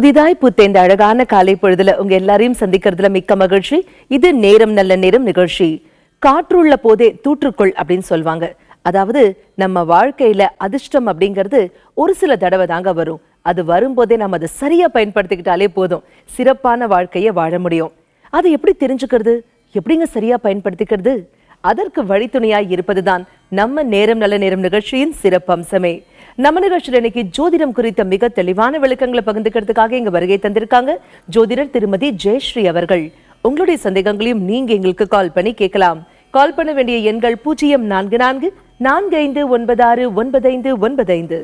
புதிதாய் புத்தேந்த அழகான காலை பொழுதுல உங்க எல்லாரையும் சந்திக்கிறதுல மிக்க மகிழ்ச்சி. இது நேரம் நல்ல நேரம் நிகழ்ச்சி. காற்றுள்ள போதே தூற்றுக்கொள் அப்படின்னு சொல்லுவாங்க. அதாவது நம்ம வாழ்க்கையில அதிர்ஷ்டம் அப்படிங்கிறது ஒரு சில தடவை தாங்க வரும். அது வரும்போதே நம்ம அதை சரியா பயன்படுத்திக்கிட்டாலே போதும், சிறப்பான வாழ்க்கையை வாழ முடியும். அதை எப்படி தெரிஞ்சுக்கிறது, எப்படிங்க சரியா பயன்படுத்திக்கிறது? அதற்கு வழித்துணையாய் இருப்பதுதான் நம்ம நேரம் நல்ல நேரம் நிகழ்ச்சியின் சிறப்பு அம்சமே. நம்ம நிகழ்ச்சியில் இன்னைக்கு ஜோதிடம் குறித்த மிக தெளிவான விளக்கங்களை பகிர்ந்துக்கிறதுக்காக இங்க வருகை தந்திருக்காங்க ஜோதிடர் திருமதி ஜெயஸ்ரீ அவர்கள். உங்களுடைய சந்தேகங்களையும் நீங்க எங்களுக்கு கால் பண்ணி கேட்கலாம். கால் பண்ண வேண்டிய எண்கள் 0444459595.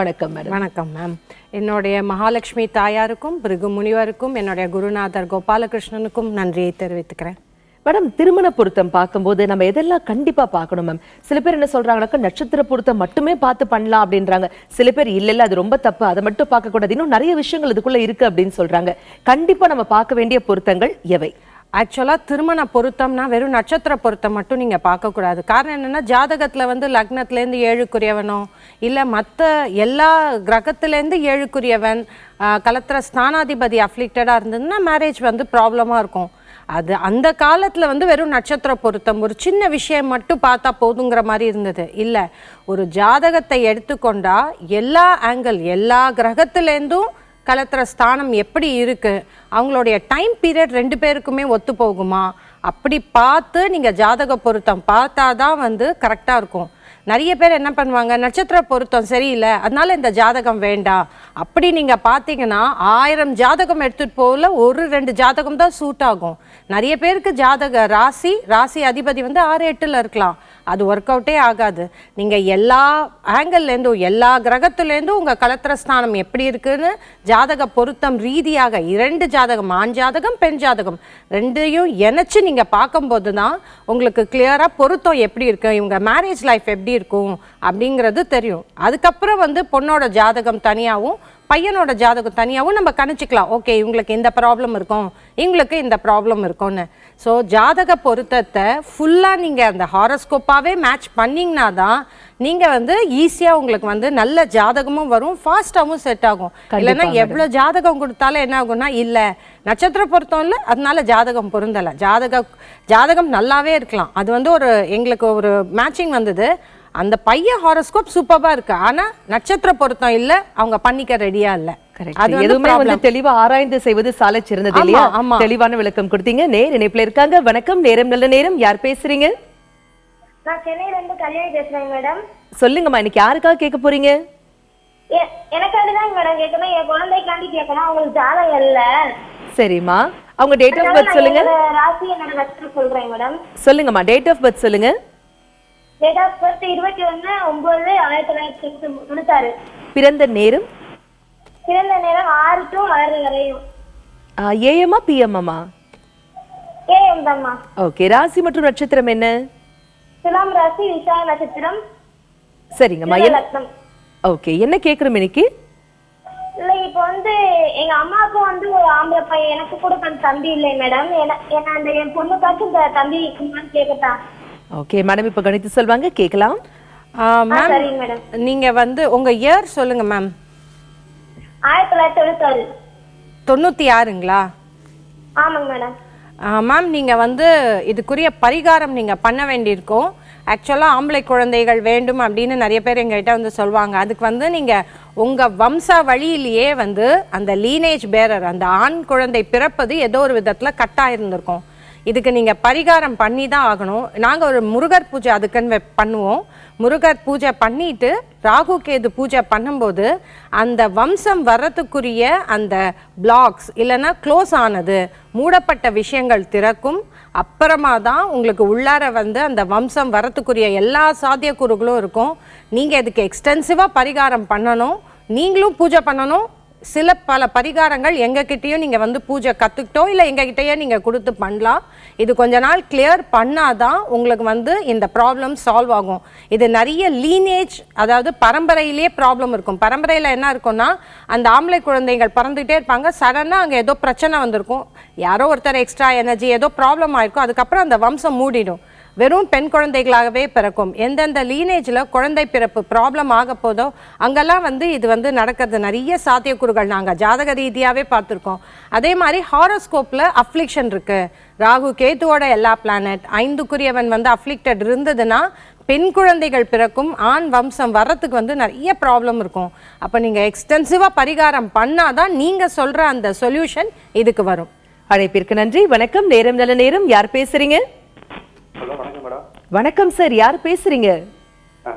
வணக்கம் மேடம். வணக்கம் மேம். என்னுடைய மகாலட்சுமி தாயாருக்கும் பிருகு முனிவருக்கும் என்னுடைய குருநாதர் கோபாலகிருஷ்ணனுக்கும் நன்றியை தெரிவித்துக்கிறேன். மேடம், திருமண பொருத்தம் பார்க்கும்போது நம்ம எதெல்லாம் கண்டிப்பா பார்க்கணும் மேம்? சில பேர் என்ன சொல்றாங்கன்னாக்கா நட்சத்திர பொருத்தம் மட்டுமே பார்த்து பண்ணலாம் அப்படின்றாங்க. சில பேர் இல்ல அது ரொம்ப தப்பு, அதை மட்டும் பார்க்க கூடாது, இன்னும் நிறைய விஷயங்கள் இதுக்குள்ள இருக்கு அப்படின்னு சொல்றாங்க. கண்டிப்பா நம்ம பார்க்க வேண்டிய பொருத்தங்கள் எவை? ஆக்சுவலாக திருமண பொருத்தம்னா வெறும் நட்சத்திர பொருத்தம் மட்டும் நீங்கள் பார்க்கக்கூடாது. காரணம் என்னென்னா, ஜாதகத்தில் வந்து லக்னத்துலேருந்து ஏழுக்குரியவனோ இல்லை மற்ற எல்லா கிரகத்துலேருந்து ஏழுக்குரியவன் கலத்திர ஸ்தானாதிபதி அஃப்ளிக்டடாக இருந்ததுன்னா மேரேஜ் வந்து ப்ராப்ளமாக இருக்கும். அது அந்த காலத்தில் வந்து வெறும் நட்சத்திர பொருத்தம் ஒரு சின்ன விஷயம் மட்டும் பார்த்தா போதுங்கிற மாதிரி இருந்தது. இல்லை, ஒரு ஜாதகத்தை எடுத்துக்கொண்டா எல்லா ஆங்கிள் எல்லா கிரகத்துலேருந்தும் கலத்திர ஸ்தானம் எப்படி இருக்குது, அவங்களுடைய டைம் பீரியட் ரெண்டு பேருக்குமே ஒத்து போகுமா, அப்படி பார்த்து நீங்கள் ஜாதக பொருத்தம் பார்த்தா தான் வந்து கரெக்டாக இருக்கும். நிறைய பேர் என்ன பண்ணுவாங்க, நட்சத்திர பொருத்தம் சரியில்லை அதனால இந்த ஜாதகம் வேண்டாம் அப்படி நீங்கள் பார்த்தீங்கன்னா 1000 ஜாதகம் எடுத்துகிட்டு போகல, ஒரு 2 ஜாதகம் தான் சூட் ஆகும். நிறைய பேருக்கு ஜாதக ராசி அதிபதி வந்து 6 8ல் இருக்கலாம், அது ஒர்க் அவுட்டே ஆகாது. நீங்கள் எல்லா ஆங்கிள்லேருந்தும் எல்லா கிரகத்துலேருந்தும் உங்கள் கலத்திரஸ்தானம் எப்படி இருக்குன்னு ஜாதக பொருத்தம் ரீதியாக 2 ஜாதகம், ஆண் ஜாதகம் பெண் ஜாதகம் ரெண்டையும் இணைச்சு நீங்கள் பார்க்கும்போது தான் உங்களுக்கு கிளியராக பொருத்தம் எப்படி இருக்கு, இவங்க மேரேஜ் லைஃப் எப்படி இருக்கும் அப்படிங்கிறது தெரியும். அதுக்கப்புறம் வந்து பொண்ணோட ஜாதகம் தனியாகவும் பையனோட ஜாதகம் தனியாகவும் நம்ம கணிச்சிக்கலாம். ஓகே, இவங்களுக்கு இந்த ப்ராப்ளம் இருக்கும், இவங்களுக்கு இந்த ப்ராப்ளம் இருக்கும்னு. ஸோ ஜாதக பொருத்தத்தை ஃபுல்லாக நீங்கள் அந்த ஹாரோஸ்கோப்பாகவே மேட்ச் பண்ணிங்கன்னா தான் நீங்கள் வந்து ஈஸியாக உங்களுக்கு வந்து நல்ல ஜாதகமும் வரும், ஃபாஸ்ட்டாகவும் செட் ஆகும். இல்லைன்னா எவ்வளோ ஜாதகம் கொடுத்தாலும் என்ன ஆகும்னா, இல்லை நட்சத்திர பொருத்தம் இல்லை அதனால ஜாதகம் பொருந்தலை, ஜாதகம் நல்லாவே இருக்கலாம். அது வந்து எங்களுக்கு ஒரு மேட்சிங் வந்தது, அந்த பையன் ஹாரோஸ்கோப் சூப்பராக இருக்கு, ஆனா நட்சத்திர பொருத்தம் இல்ல, அவங்க பண்ணிக்க ரெடியா இல்ல. எதுவுமே வந்து தெளிவா ஆராய்ந்து செய்வது சாலை சிறந்தது இல்லையா? தெளிவான விளக்கம் கொடுத்தீங்க. நேர் இணைப்புல இருக்காங்க. வணக்கம், நேரம் நல்ல நேரம். யார் பேசுறீங்க? நான் சென்னையில இருந்து கல்யாணி பேசுறேன் மேடம். சொல்லுங்கம்மா, இன்னைக்கு யாருக்காக கேட்க போறீங்க? எனக்காக தான் மேடம் கேட்கணும், என் குழந்தைக்காண்டி கேட்கணும், அவங்களுக்கு ஜாதகம் இல்ல. சரிம்மா, அவங்க டேட் ஆஃப் பர்த் சொல்லுங்க. ராசி என்னோட நட்சத்திரம் சொல்றேன் மேடம். சொல்லுங்கம்மா, டேட் ஆஃப் பர்த் சொல்லுங்க. Date of birth 21/9/1996. பிறந்த நேரம்? பிறந்த நேரம் 6 to 6 வரையும். ஏஎம்மா பிஎம்மா? ஏஎம் தான்மா. ஓகே, ராசி மற்றும் நட்சத்திரம் என்ன? துலாம் ராசி, விசாக நட்சத்திரம். சரிங்கம்மா. ஓகே, என்ன கேக்குறோம் இன்னைக்கு? இல்ல, இப்போ வந்து எங்க அம்மாவுக்கும் வந்து ஒரு ஆம்பளை பையன், எனக்கு கூட தம்பி இல்லை மேடம். என் பொண்ணுக்காச்சும் இந்த தம்பி இருக்குமான்னு கேட்கட்டா? ஓகே மேடம், இப்ப கணித்து சொல்வாங்க, கேட்கலாம். மேம், நீங்க வந்து உங்க இயர் சொல்லுங்க மேம். 1996. 96ங்களா? ஆமாங்க மேடம். மேம், நீங்கள் வந்து இதுக்குரிய பரிகாரம் நீங்கள் பண்ண வேண்டியிருக்கும். ஆக்சுவலாக ஆம்பளை குழந்தைகள் வேண்டும் அப்படின்னு நிறைய பேர் எங்ககிட்ட வந்து சொல்லுவாங்க. அதுக்கு வந்து நீங்கள் உங்கள் வம்ச வழியிலேயே வந்து அந்த லீனேஜ் பேரர், அந்த ஆண் குழந்தை பிறப்பது ஏதோ ஒரு விதத்தில் கட்டாயிருந்திருக்கும். இதுக்கு நீங்கள் பரிகாரம் பண்ணி தான் ஆகணும். நாங்கள் ஒரு முருகர் பூஜை அதுக்குன்னு பண்ணுவோம். முருகர் பூஜை பண்ணிட்டு ராகு கேது பூஜை பண்ணும்போது அந்த வம்சம் வர்றதுக்குரிய அந்த பிளாக்ஸ் இல்லைன்னா க்ளோஸ் ஆனது மூடப்பட்ட விஷயங்கள் திறக்கும். அப்புறமா தான் உங்களுக்கு உள்ளார வந்து அந்த வம்சம் வரத்துக்குரிய எல்லா சாத்தியக்கூறுகளும் இருக்கும். நீங்கள் இதுக்கு எக்ஸ்டென்சிவாக பரிகாரம் பண்ணணும், நீங்களும் பூஜை பண்ணணும். பல பரிகாரங்கள் எங்ககிட்டயும் நீங்கள் வந்து பூஜை கற்றுக்கிட்டோ இல்லை எங்ககிட்டயே நீங்கள் கொடுத்து பண்ணலாம். இது கொஞ்ச நாள் கிளியர் பண்ணாதான் உங்களுக்கு வந்து இந்த ப்ராப்ளம் சால்வ் ஆகும். இது நிறைய லீனேஜ், அதாவது பரம்பரையிலே ப்ராப்ளம் இருக்கும். பரம்பரையில் என்ன இருக்கும்னா, அந்த ஆம்பளை குழந்தைகள் பறந்துகிட்டே இருப்பாங்க, சடனாக அங்கே ஏதோ பிரச்சனை வந்திருக்கும், யாரோ ஒருத்தர் எக்ஸ்ட்ரா எனர்ஜி ஏதோ ப்ராப்ளம் ஆயிருக்கும், அதுக்கப்புறம் அந்த வம்சம் மூடிடும். வெறும் பெண் குழந்தைகளாகவே பிறக்கும். எந்தெந்த லீனேஜில் குழந்தை பிறப்பு ப்ராப்ளம் ஆக போதோ அங்கெல்லாம் வந்து இது வந்து நடக்கிறது நிறைய சாத்தியக்கூறுகள் நாங்கள் ஜாதக ரீதியாகவே பார்த்துருக்கோம். அதே மாதிரி ஹாரோஸ்கோப்பில் அஃப்ளிக்ஷன் இருக்குது. ராகு கேத்துவோட எல்லா பிளானட் 5க்குரியவன் வந்து அஃப்ளிக்டட் இருந்ததுன்னா பெண் குழந்தைகள் பிறக்கும், ஆண் வம்சம் வர்றதுக்கு வந்து நிறைய ப்ராப்ளம் இருக்கும். அப்போ நீங்கள் எக்ஸ்டென்சிவாக பரிகாரம் பண்ணாதான் நீங்கள் சொல்கிற அந்த சொல்யூஷன் இதுக்கு வரும். அழைப்பிற்கு நன்றி. வணக்கம், நேரம் நல்ல நேரம். யார் பேசுறீங்க? ஹலோ, வணக்கம் மேடம். வணக்கம் சார், யார் பேசுறீங்க?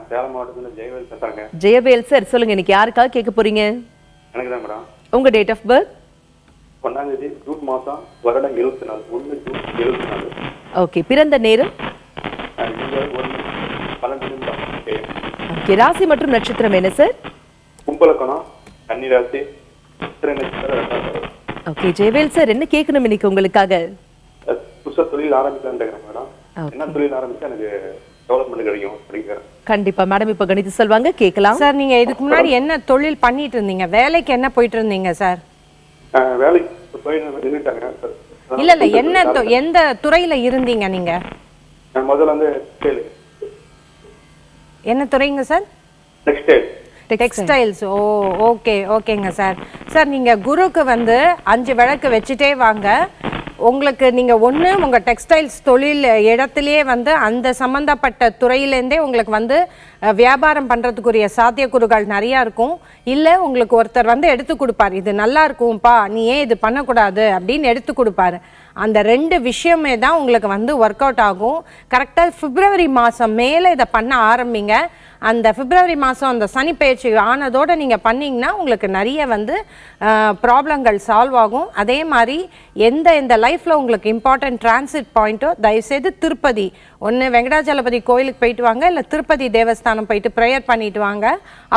சேலம் மாவட்டத்துல ஜெயவேல் பேசுறேங்க. ஜெயவேல் சார், சொல்லுங்க, இன்னைக்கு யாருக்காக கேட்க போறீங்க? எனக்கு தான் மேடம். உங்க டேட் ஆஃப் பர்த்? 1ஆம் தேதி ஜூன் மாசம் வருடம் 74, 1 ஜூன் 74. ஓகே, பிறந்த நேரம்? 12 ஓகே, ராசி மற்றும் நட்சத்திரம் என்ன சார்? கும்பலக்கணம், கன்னிராசி, ஓகே ஜெயவேல் சார், என்ன கேட்கணும் இன்னைக்கு உங்களுக்காக? புதுசா தொழில் ஆரம்பிக்கலான்னு இருக்கிறேன் மேடம். என்ன தொழில் ஆரம்பிச்சா எனக்கு டெவலப்மெண்ட் கிடைக்கும் அப்படிங்கிறேன். கண்டிப்பா மேடம், இப்ப கணித்து சொல்வாங்க, கேட்கலாம். சார், நீங்க இதுக்கு முன்னாடி என்ன தொழில் பண்ணிட்டு இருந்தீங்க? வேலைக்கு என்ன போயிட்டு இருந்தீங்க சார்? வேலைக்கு போய் நின்றுட்டாங்க. இல்ல இல்ல, எந்த துறையில இருந்தீங்க நீங்க? முதல்ல வந்து என்ன துறைங்க சார்? டெக்ஸ்டைல்ஸ். ஓ, ஓகேங்க சார். சார், நீங்கள் குருக்கு வந்து 5 விளக்கு வச்சுட்டே வாங்க. உங்களுக்கு நீங்கள் ஒன்று உங்கள் டெக்ஸ்டைல்ஸ் தொழில் இடத்துலையே வந்து அந்த சம்மந்தப்பட்ட துறையிலேருந்தே உங்களுக்கு வந்து வியாபாரம் பண்ணுறதுக்குரிய சாத்தியக்கூறுகள் நிறையா இருக்கும். இல்லை உங்களுக்கு ஒருத்தர் வந்து எடுத்து கொடுப்பார், இது நல்லா இருக்கும்ப்பா, நீ ஏன் இது பண்ணக்கூடாது அப்படின்னு எடுத்து கொடுப்பாரு. அந்த 2 விஷயமே தான் உங்களுக்கு வந்து ஒர்க் அவுட் ஆகும். கரெக்டாக பிப்ரவரி மாதம் மேலே இதை பண்ண ஆரம்பிங்க. அந்த பிப்ரவரி மாதம் அந்த சனி பயிற்சி ஆனதோடு நீங்கள் பண்ணிங்கன்னா உங்களுக்கு நிறைய வந்து ப்ராப்ளங்கள் சால்வ் ஆகும். அதே மாதிரி எந்த லைஃப்பில் உங்களுக்கு இம்பார்ட்டன்ட் டிரான்சிட் பாயிண்ட்டோ தயவுசெய்து திருப்பதி ஒன்று வெங்கடாஜலபதி கோயிலுக்கு போயிட்டு வாங்க, இல்லை திருப்பதி தேவஸ்தானம் போயிட்டு ப்ரேயர் பண்ணிட்டு வாங்க.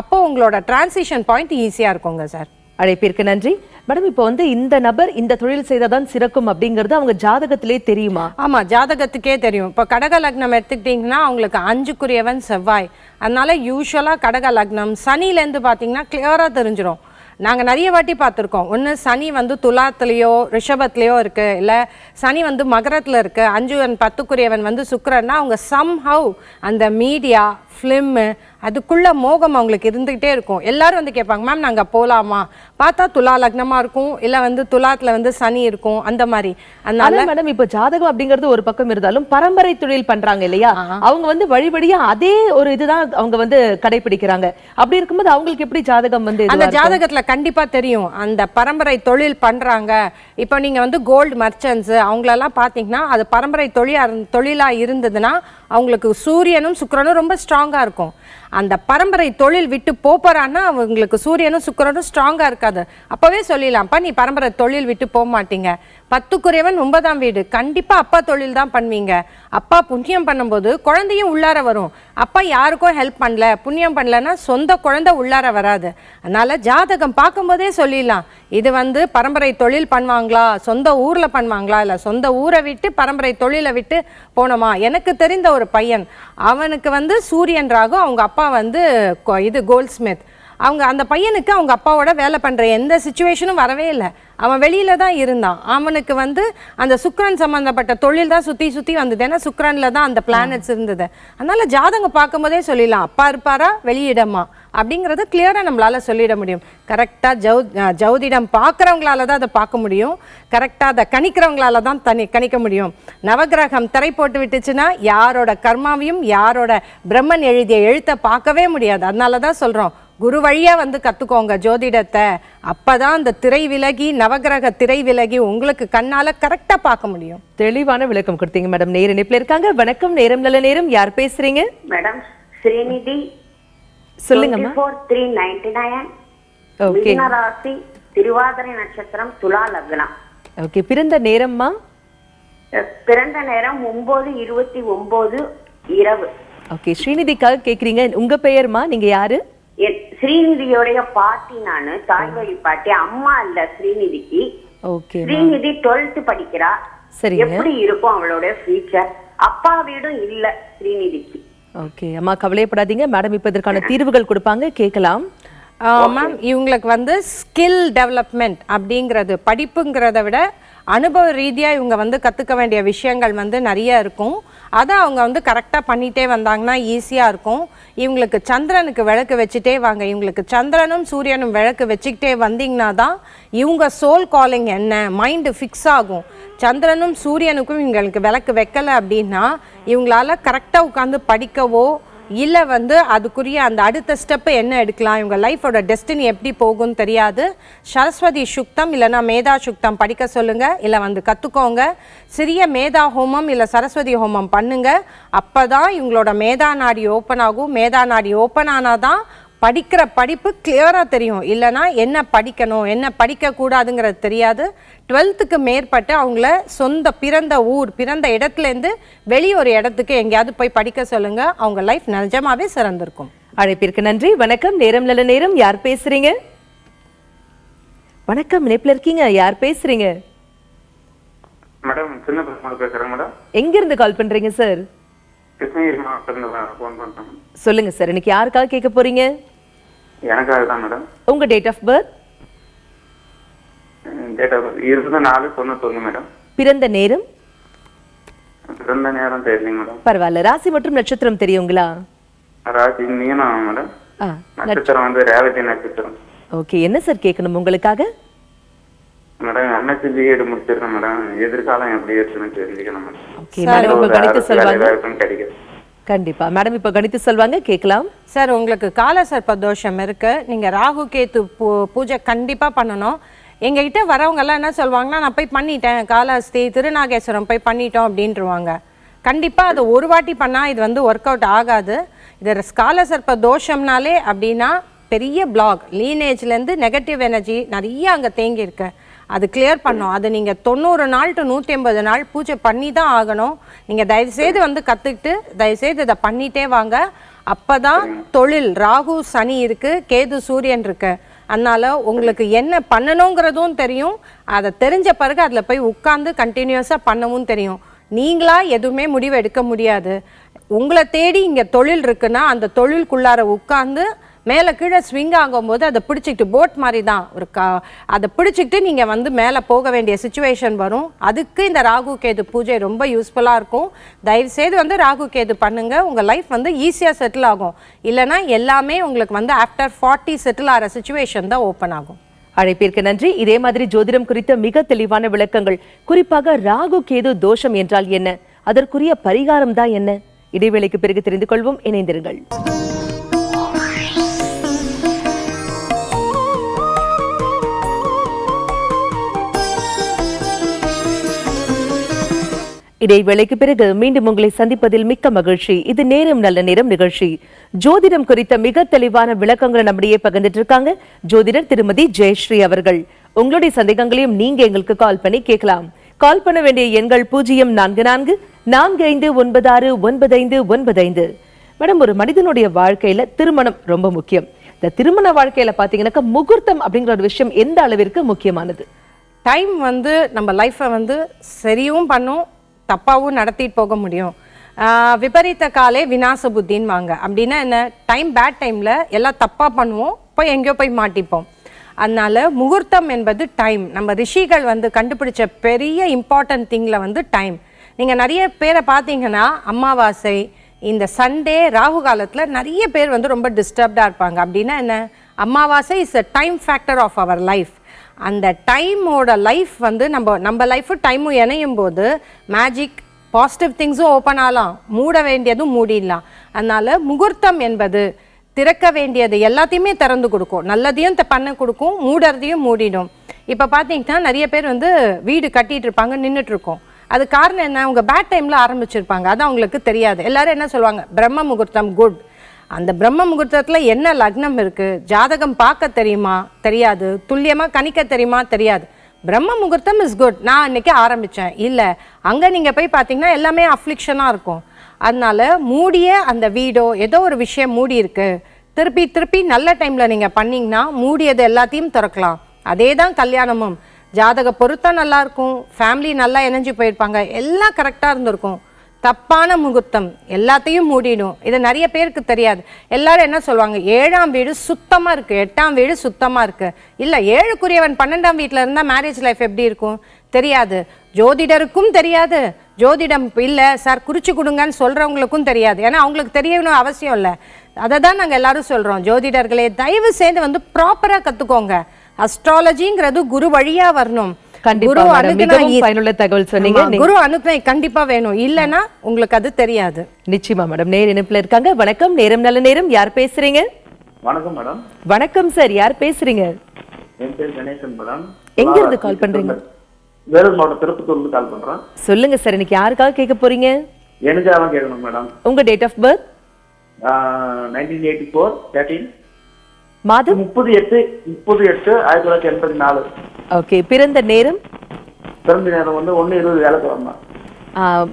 அப்போது உங்களோட டிரான்சிஷன் பாயிண்ட் ஈஸியாக இருக்குங்க சார். அழைப்பிற்கு நன்றி மேடம். இப்போ வந்து இந்த நபர் இந்த தொழில் செய்தாதான் சிறக்கும் அப்படிங்கிறது அவங்க ஜாதகத்திலே தெரியுமா? ஆமா, ஜாதகத்துக்கே தெரியும். இப்போ கடக லக்னம் எடுத்துக்கிட்டிங்கன்னா அவங்களுக்கு 5க்குரியவன் செவ்வாய். அதனால யூஸ்வலா கடக லக்னம் சனிலேருந்து பார்த்தீங்கன்னா கிளியராக தெரிஞ்சிடும். நாங்கள் நிறைய வாட்டி பார்த்துருக்கோம். ஒன்று சனி வந்து துலாத்துலேயோ ரிஷபத்துலேயோ இருக்குது, இல்லை சனி வந்து மகரத்தில் இருக்குது, 5 10க்குரியவன் வந்து சுக்கிரன்னா அவங்க சம்ஹவ் அந்த மீடியா ஃபிலிம்மு அதுக்குள்ள மோகம் அவங்களுக்கு இருந்துகிட்டே இருக்கும். எல்லாரும் வந்து கேட்பாங்க, மேம் நாங்கள் போகலாமா? பார்த்தா துலா லக்னமாக இருக்கும், இல்லை வந்து துலாத்தில் வந்து சனி இருக்கும், அந்த மாதிரி. அதனால மேடம், இப்போ ஜாதகம் அப்படிங்கிறது ஒரு பக்கம் இருந்தாலும் பரம்பரை தொழில் பண்றாங்க இல்லையா, அவங்க வந்து வழிபடியா அதே ஒரு இதுதான் அவங்க வந்து கடைபிடிக்கிறாங்க. அப்படி இருக்கும்போது அவங்களுக்கு எப்படி ஜாதகம் வந்து அந்த ஜாதகத்துல கண்டிப்பா தெரியும் அந்த பரம்பரை தொழில் பண்றாங்க. இப்போ நீங்க வந்து கோல்டு மர்ச்சன்ட்ஸ் அவங்களெல்லாம் பார்த்தீங்கன்னா அது பரம்பரை தொழிலா இருந்ததுன்னா அவங்களுக்கு சூரியனும் சுக்கிரனும் ரொம்ப ஸ்ட்ராங்கா இருக்கும். அந்த பரம்பரை தொழில் விட்டு போறான்னா அவங்களுக்கு சூரியனும் சுக்கிரனும் ஸ்ட்ராங்கா இருக்காது. அப்பவே சொல்லிடலாம்ப்பா, நீ பரம்பரை தொழில் விட்டு போக மாட்டீங்க. 10க்குரியவன் 9ஆம் வீடு, கண்டிப்பா அப்பா தொழில் தான் பண்ணுவீங்க. அப்பா புண்ணியம் பண்ணும்போது குழந்தையும் உள்ளார வரும். அப்பா யாருக்கும் ஹெல்ப் பண்ணல, புண்ணியம் பண்ணலன்னா சொந்த குழந்தை உள்ளார வராது. அதனால ஜாதகம் பார்க்கும்போதே சொல்லிடலாம், இது வந்து பரம்பரை தொழில் பண்ணுவாங்களா, சொந்த ஊர்ல பண்ணுவாங்களா, இல்லை சொந்த ஊரை விட்டு பரம்பரை தொழிலை விட்டு போனோமா. எனக்கு தெரிந்த ஒரு பையன், அவனுக்கு வந்து சூரியன் ராகு, அவங்க அப்பா வந்து இது கோல்ட் ஸ்மித். அந்த பையனுக்கு அவங்க அப்பாவோட வேலை பண்ற எந்த சிச்சுவேஷனும் வரவே இல்லை. அவன் வெளியில தான் இருந்தான். அவனுக்கு வந்து அந்த சுக்கிரன் சம்பந்தப்பட்ட தொழில் தான் சுத்தி வந்தது. ஏன்னா சுக்கிரன்ல தான் அந்த பிளானட்ஸ் இருந்தது. அதனால ஜாதகம் பார்க்கும்போதே சொல்லிடலாம், அப்பா இருப்பாரா வெளியிடமா அப்படிங்கறது கிளியரா நம்மளால சொல்லிட முடியும். கரெக்டா ஜோதிடம் பார்க்கறவங்களால தான் அதை பார்க்க முடியும். கரெக்டா அதை கணிக்கிறவங்களால தான் கணிக்க முடியும். நவகிரகம் திரை போட்டு விட்டுச்சுன்னா யாரோட கர்மாவையும் யாரோட பிரம்மன் எழுதிய எழுத்தை பார்க்கவே முடியாது. அதனால தான் சொல்றோம், குரு வழியா வந்து கத்துக்கோங்க ஜோதிடத்தை. அப்பதான் அந்த திரை விலகி நவகிரக திரை விலகி உங்களுக்கு கண்ணால கரெக்டா பார்க்க முடியும். தெளிவான விளக்கம் கொடுத்தீங்க மேடம். நேர இணைப்புல இருக்காங்க. வணக்கம், நேரம் நல்ல நேரம். யார் பேசுறீங்க? மேடம் ஸ்ரீநிதி. சொல்லுங்கம்மா. 24/3/99. ஓகே. மிதுன ராசி, திருவாதிரை நட்சத்திரம், துலா லக்னம். ஓகே, பிறந்த நேரம்மா? பிறந்த நேரம் 9:29 இரவு. ஓகே, ஸ்ரீநிதிக்காக கேக்குறீங்க. உங்க பெயர்மா? நீங்க யாரு? ஸ்ரீநிதியோடைய பாட்டி, நானு தாய் வழி பாட்டி. அம்மா இல்ல ஸ்ரீநிதிக்கு. ஓகே. ஸ்ரீநிதி 12th படிக்கிறா. சரிங்க. எப்படி இருக்கும் அவளோட ஃபியூச்சர்? அப்பா வீடும் இல்ல ஸ்ரீநிதிக்கு. ஓகே அம்மா, கவலைப்படாதீங்க. மேடம் இப்ப இதற்கான தீர்வுகள் கொடுப்பாங்க, கேட்கலாம். மேம், இவங்களுக்கு வந்து ஸ்கில் டெவலப்மெண்ட் அப்படிங்கிறது படிப்புங்கிறத விட அனுபவ ரீதியாக இவங்க வந்து கற்றுக்க வேண்டிய விஷயங்கள் வந்து நிறைய இருக்கும். அதை அவங்க வந்து கரெக்டாக பண்ணிகிட்டே வந்தாங்கன்னா ஈஸியாக இருக்கும். இவங்களுக்கு சந்திரனுக்கு விளக்கு வச்சுட்டே வாங்க. இவங்களுக்கு சந்திரனும் சூரியனும் விளக்கு வச்சுக்கிட்டே வந்தீங்கன்னா தான் இவங்க சோல் காலிங் என்ன மைண்டு ஃபிக்ஸ் ஆகும். சந்திரனும் சூரியனுக்கும் இவங்களுக்கு விளக்கு வைக்கலை அப்படின்னா இவங்களால கரெக்டாக உட்காந்து படிக்கவோ இல்லை வந்து அதுக்குரிய அந்த அடுத்த ஸ்டெப்பு என்ன எடுக்கலாம், இவங்க லைஃபோட டெஸ்டினி எப்படி போகும்னு தெரியாது. சரஸ்வதி சுக்தம் இல்லைனா மேதா சுக்தம் படிக்க சொல்லுங்கள், இல்லை வந்து கற்றுக்கோங்க. சிறிய மேதா ஹோமம் இல்லை சரஸ்வதி ஹோமம் பண்ணுங்க. அப்போ தான் இவங்களோட மேதா நாடி ஓப்பன் ஆகும். மேதா நாடி ஓப்பன் ஆனால் தான் படிக்கிற படிப்பு கிளியராக தெரியும். இல்லைனா என்ன படிக்கணும் என்ன படிக்கக்கூடாதுங்கிறது தெரியாது. 12th மேற்பட்டு அவங்கள சொந்த பிறந்த ஊர் பிறந்த இடத்துலேருந்து வெளியொரு இடத்துக்கு எங்கேயாவது போய் படிக்க சொல்லுங்க. அவங்க லைஃப் நிஜமாவே சிறந்திருக்கும். அழைப்பிற்கு நன்றி. வணக்கம், நேரம் நல்ல நேரம். யார் பேசுறீங்க? வணக்கம், இணைப்புல இருக்கீங்க. யார் பேசுறீங்க? மேடம் சின்ன பெருமாள் பேசுறேன் மேடம். எங்க இருந்து கால் பண்றீங்க சார்? கிருஷ்ணகிரி மாவட்டத்துல ஃபோன் பண்றேன். சொல்லுங்க சார், இன்னைக்கு யாருக்காக கேட்க போறீங்க? எனக்காக தான் மேடம். உங்க date of birth? Date of birth 24/91 madam. பிறந்த நேரம்? பிறந்த நேரம் தெரியலைங்க மேடம். பரவாயில்ல. ராசி மற்றும் நட்சத்திரம் தெரியுங்களா? ராசி மீனம் மேடம். நட்சத்திரம் வந்து ரேவதி நட்சத்திரம். ஓகே, என்ன சார் கேட்கணும் உங்களுக்காக? மேடம் MSc BEd முடிச்சிருக்கேன் மேடம். எதிர்காலம் எப்படி இருக்குன்னு தெரிஞ்சுக்கணும் மேடம். ஓகே, மேடம் இப்ப கணித்து சொல்வாங்க. கிடைக்கும். கண்டிப்பா மேடம் இப்ப கணித்து சொல்வாங்க, கேட்கலாம். சார் உங்களுக்கு காலசர்ப்ப தோஷம் இருக்கு. நீங்க ராகு கேத்து பூஜை கண்டிப்பா பண்ணணும். எங்ககிட்ட வரவங்க எல்லாம் என்ன சொல்லுவாங்கன்னா, நான் போய் பண்ணிட்டேன், காலஹஸ்தி திருநாகேஸ்வரம் போய் பண்ணிட்டோம் அப்படின்ட்டுருவாங்க. கண்டிப்பா அதை ஒரு வாட்டி பண்ணா இது வந்து ஒர்க் அவுட் ஆகாது. இது காலசர்ப்ப தோஷம்னாலே அப்படின்னா பெரிய பிளாக் லீனேஜ்லேருந்து நெகட்டிவ் எனர்ஜி நிறைய அங்கே தேங்கி இருக்கு. அது கிளியர் பண்ணோம். அது நீங்கள் 90 நாள் டு 180 நாள் பூஜை பண்ணி தான் ஆகணும். நீங்கள் தயவுசெய்து வந்து கற்றுக்கிட்டு தயவுசெய்து இதை பண்ணிகிட்டே வாங்க. அப்போ தான் தொழில் ராகு சனி இருக்குது, கேது சூரியன் இருக்கு. அதனால் உங்களுக்கு என்ன பண்ணணுங்கிறதும் தெரியும். அதை தெரிஞ்ச பிறகு அதில் போய் உட்காந்து கண்டினியூஸாக பண்ணவும் தெரியும். நீங்களா எதுவுமே முடிவு எடுக்க முடியாது. உங்களை தேடி இங்கே தொழில் இருக்குன்னா அந்த தொழிலுக்குள்ளார உட்காந்து மேலே கீழே ஸ்விங் ஆகும்போது அதை பிடிச்சிக்கிட்டு போட் மாதிரி தான் அதை பிடிச்சிக்கிட்டு நீங்கள் வந்து மேலே போக வேண்டிய சுச்சுவேஷன் வரும். அதுக்கு இந்த ராகு கேது பூஜை ரொம்ப யூஸ்ஃபுல்லாக இருக்கும். தயவுசெய்து வந்து ராகு கேது பண்ணுங்கள். உங்கள் லைஃப் வந்து ஈஸியாக செட்டில் ஆகும். இல்லைனா எல்லாமே உங்களுக்கு வந்து ஆஃப்டர் 40 செட்டில் ஆகிற சுச்சுவேஷன் தான் ஓப்பன் ஆகும். அழைப்பிற்கு நன்றி. இதே மாதிரி ஜோதிடம் குறித்த மிக தெளிவான விளக்கங்கள், குறிப்பாக ராகு கேது தோஷம் என்றால் என்ன, அதற்குரிய பரிகாரம் தான் என்ன, இடைவேளைக்கு பிறகு தெரிந்து கொள்வோம். இணைந்திருங்கள். இடைவேளைக்கு பிறகு மீண்டும் உங்களை சந்திப்பதில் மிக்க மகிழ்ச்சி. இது நேரம் நல்ல நேரம் நிகழ்ச்சி. ஜோதிடம் குறித்த மிக தெளிவான விளக்கங்களை நம்முடைய பகிர்ந்துட்டு இருக்காங்க ஜோதிடர் திருமதி ஜெயஸ்ரீ அவர்கள். உங்களுடைய சந்தேகங்களையும் நீங்க எங்களுக்கு கால் பண்ணி கேட்கலாம். கால் பண்ண வேண்டிய எண்கள் 0444459595. மேடம், ஒரு மனிதனுடைய வாழ்க்கையில திருமணம் ரொம்ப முக்கியம். இந்த திருமண வாழ்க்கையில பாத்தீங்கன்னாக்கா முகூர்த்தம் அப்படிங்கிற ஒரு விஷயம் எந்த அளவிற்கு முக்கியமானது? டைம் வந்து நம்ம லைஃப்பை வந்து சரியும் பண்ணும், தப்பாகவும் நடத்திட்டு போக முடியும். விபரீத காலே விநாச புத்தின்னு வாங்க. அப்படின்னா என்ன, டைம் பேட் டைமில் எல்லாம் தப்பாக பண்ணுவோம், போய் எங்கேயோ போய் மாட்டிப்போம். அதனால முகூர்த்தம் என்பது டைம். நம்ம ரிஷிகள் வந்து கண்டுபிடிச்ச பெரிய இம்பார்ட்டன்ட் திங்கில் வந்து டைம். நீங்கள் நிறைய பேரை பார்த்தீங்கன்னா அமாவாசை இந்த சண்டே ராகு காலத்தில் நிறைய பேர் வந்து ரொம்ப டிஸ்டர்ப்டாக இருப்பாங்க. அப்படின்னா என்ன, அமாவாசை is a time factor of our life. அந்த டைமோட லைஃப் வந்து நம்ம லைஃபு டைமும் இணையும் போது மேஜிக் பாசிட்டிவ் திங்ஸும் ஓப்பன் ஆகலாம், மூட வேண்டியதும் மூடிடலாம். அதனால முகூர்த்தம் என்பது திறக்க வேண்டியது எல்லாத்தையுமே திறந்து கொடுக்கும், நல்லதையும் பண்ண கொடுக்கும், மூடுறதையும் மூடிடும். இப்போ பார்த்தீங்கன்னா நிறைய பேர் வந்து வீடு கட்டிட்டு இருப்பாங்க, நின்றுட்டு இருக்கோம். அது காரணம் என்ன, அவங்க பேட் டைமில் ஆரம்பிச்சிருப்பாங்க, அது அவங்களுக்கு தெரியாது. எல்லாரும் என்ன சொல்லுவாங்க, பிரம்ம முகூர்த்தம் குட். அந்த பிரம்ம முகூர்த்தத்தில் என்ன லக்னம் இருக்குது, ஜாதகம் பார்க்க தெரியுமா தெரியாது, துல்லியமாக கணிக்க தெரியுமா தெரியாது. பிரம்ம முகூர்த்தம் இஸ் குட், நான் அன்றைக்கி ஆரம்பித்தேன். இல்லை, அங்கே நீங்கள் போய் பார்த்தீங்கன்னா எல்லாமே அஃப்ளிக்ஷனாக இருக்கும். அதனால மூடிய அந்த வீடோ ஏதோ ஒரு விஷயம் மூடி இருக்கு, திருப்பி திருப்பி நல்ல டைமில் நீங்கள் பண்ணிங்கன்னா மூடியது எல்லாத்தையும் திறக்கலாம். அதே தான் கல்யாணமும். ஜாதக பொருத்தம் நல்லா இருக்கும், ஃபேமிலி நல்லா இணைஞ்சு போயிருப்பாங்க, எல்லாம் கரெக்டாக இருந்திருக்கும். தப்பான முகூர்த்தம் எல்லாத்தையும் மூடிடும். இது நிறைய பேருக்கு தெரியாது. எல்லாரும் என்ன சொல்லுவாங்க, 7ஆம் வீடு சுத்தமா இருக்கு, 8ஆம் வீடு சுத்தமா இருக்கு. இல்ல 7க்குரியவன் 12ஆம் வீட்டுல இருந்தா மேரேஜ் லைஃப் எப்படி இருக்கும் தெரியாது. ஜோதிடருக்கும் தெரியாது, ஜோதிடம் இல்ல சார் குறிச்சு கொடுங்கன்னு சொல்றவங்களுக்கும் தெரியாது. ஏன்னா அவங்களுக்கு தெரியணும் அவசியம் இல்லை. அதை தான் நாங்கள் எல்லாரும் சொல்றோம், ஜோதிடர்களே தயவு செய்து வந்து ப்ராப்பரா கத்துக்கோங்க. அஸ்ட்ராலஜிங்கிறது குரு வழியா வரணும். கண்டிப்பா மிகவும் பயனுள்ள தகவல் சொன்னீங்க. குரு அனுப்பை கண்டிப்பா வேணும், இல்லனா உங்களுக்கு அது தெரியாது. நிச்சயமா மேடம். நேர் இணைப்புல இருக்காங்க. வணக்கம், நேரம் நல்ல நேரம். யார் பேசுறீங்க? வணக்கம் மேடம். வணக்கம் சார், யார் பேசுறீங்க? என் பேர் கணேசன் மேடம். எங்க இருந்து கால் பண்றீங்க? வேலூர் மாவட்டம் திருப்பத்தூர்ல கால் பண்றேன். சொல்லுங்க சார், இன்னைக்கு யாருக்காக கேட்க போறீங்க? எனக்காக கேட்கணும் மேடம். உங்க டேட் ஆஃப் பர்த்? 1984 13 மாதம் 38/1984. ஓகே. பிறந்த நேரம்? பிறந்த நேரம் வந்து 1:20 வேலைக்கிழமை.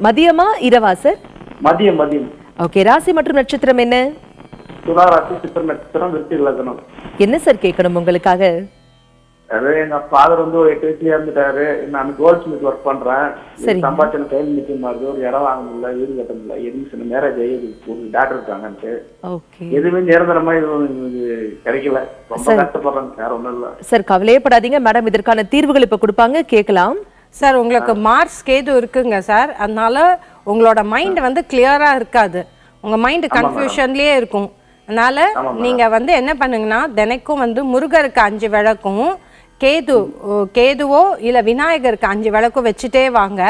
மதியமா இரவா சார்? மதியம். ஓகே. ராசி மற்றும் நட்சத்திரம் என்ன? துலா ராசி, சித்திர நட்சத்திரம், விருச்சிக லக்னம். என்ன சார் கேட்கணும் உங்களுக்காக? அது எங்க ஃபாதர் வந்து ஒரு 8 வயசுல இறந்துட்டாரு. நான் கோல்ட் ஸ்மித் ஒர்க் பண்றேன். சம்பாதிச்சன கையில் நிக்க மாதிரி ஒரு இடம் வாங்க முடியல, வீடு கட்ட முடியல, எதுவும் மேரேஜ் ஆகி ஒரு டாக்டர் இருக்காங்கன்ட்டு எதுவுமே நிரந்தரமா இது கிடைக்கல. ரொம்ப கஷ்டப்படுறாங்க. வேற ஒண்ணும் இல்ல சார். கவலையப்படாதீங்க மேடம், இதற்கான தீர்வுகள் இப்ப கொடுப்பாங்க, கேட்கலாம் சார். உங்களுக்கு மார்ஸ் கேது இருக்குங்க சார். அதனால உங்களோட மைண்ட் வந்து கிளியரா இருக்காது, உங்க மைண்ட் கன்ஃபியூஷன்லயே இருக்கும். அதனால நீங்க வந்து என்ன பண்ணுங்கன்னா, தினைக்கும் வந்து முருகருக்கு 5 விளக்கும், கேதுவோ இல்ல விநாயகருக்கு 5 விளக்கும் வச்சுட்டே வாங்க.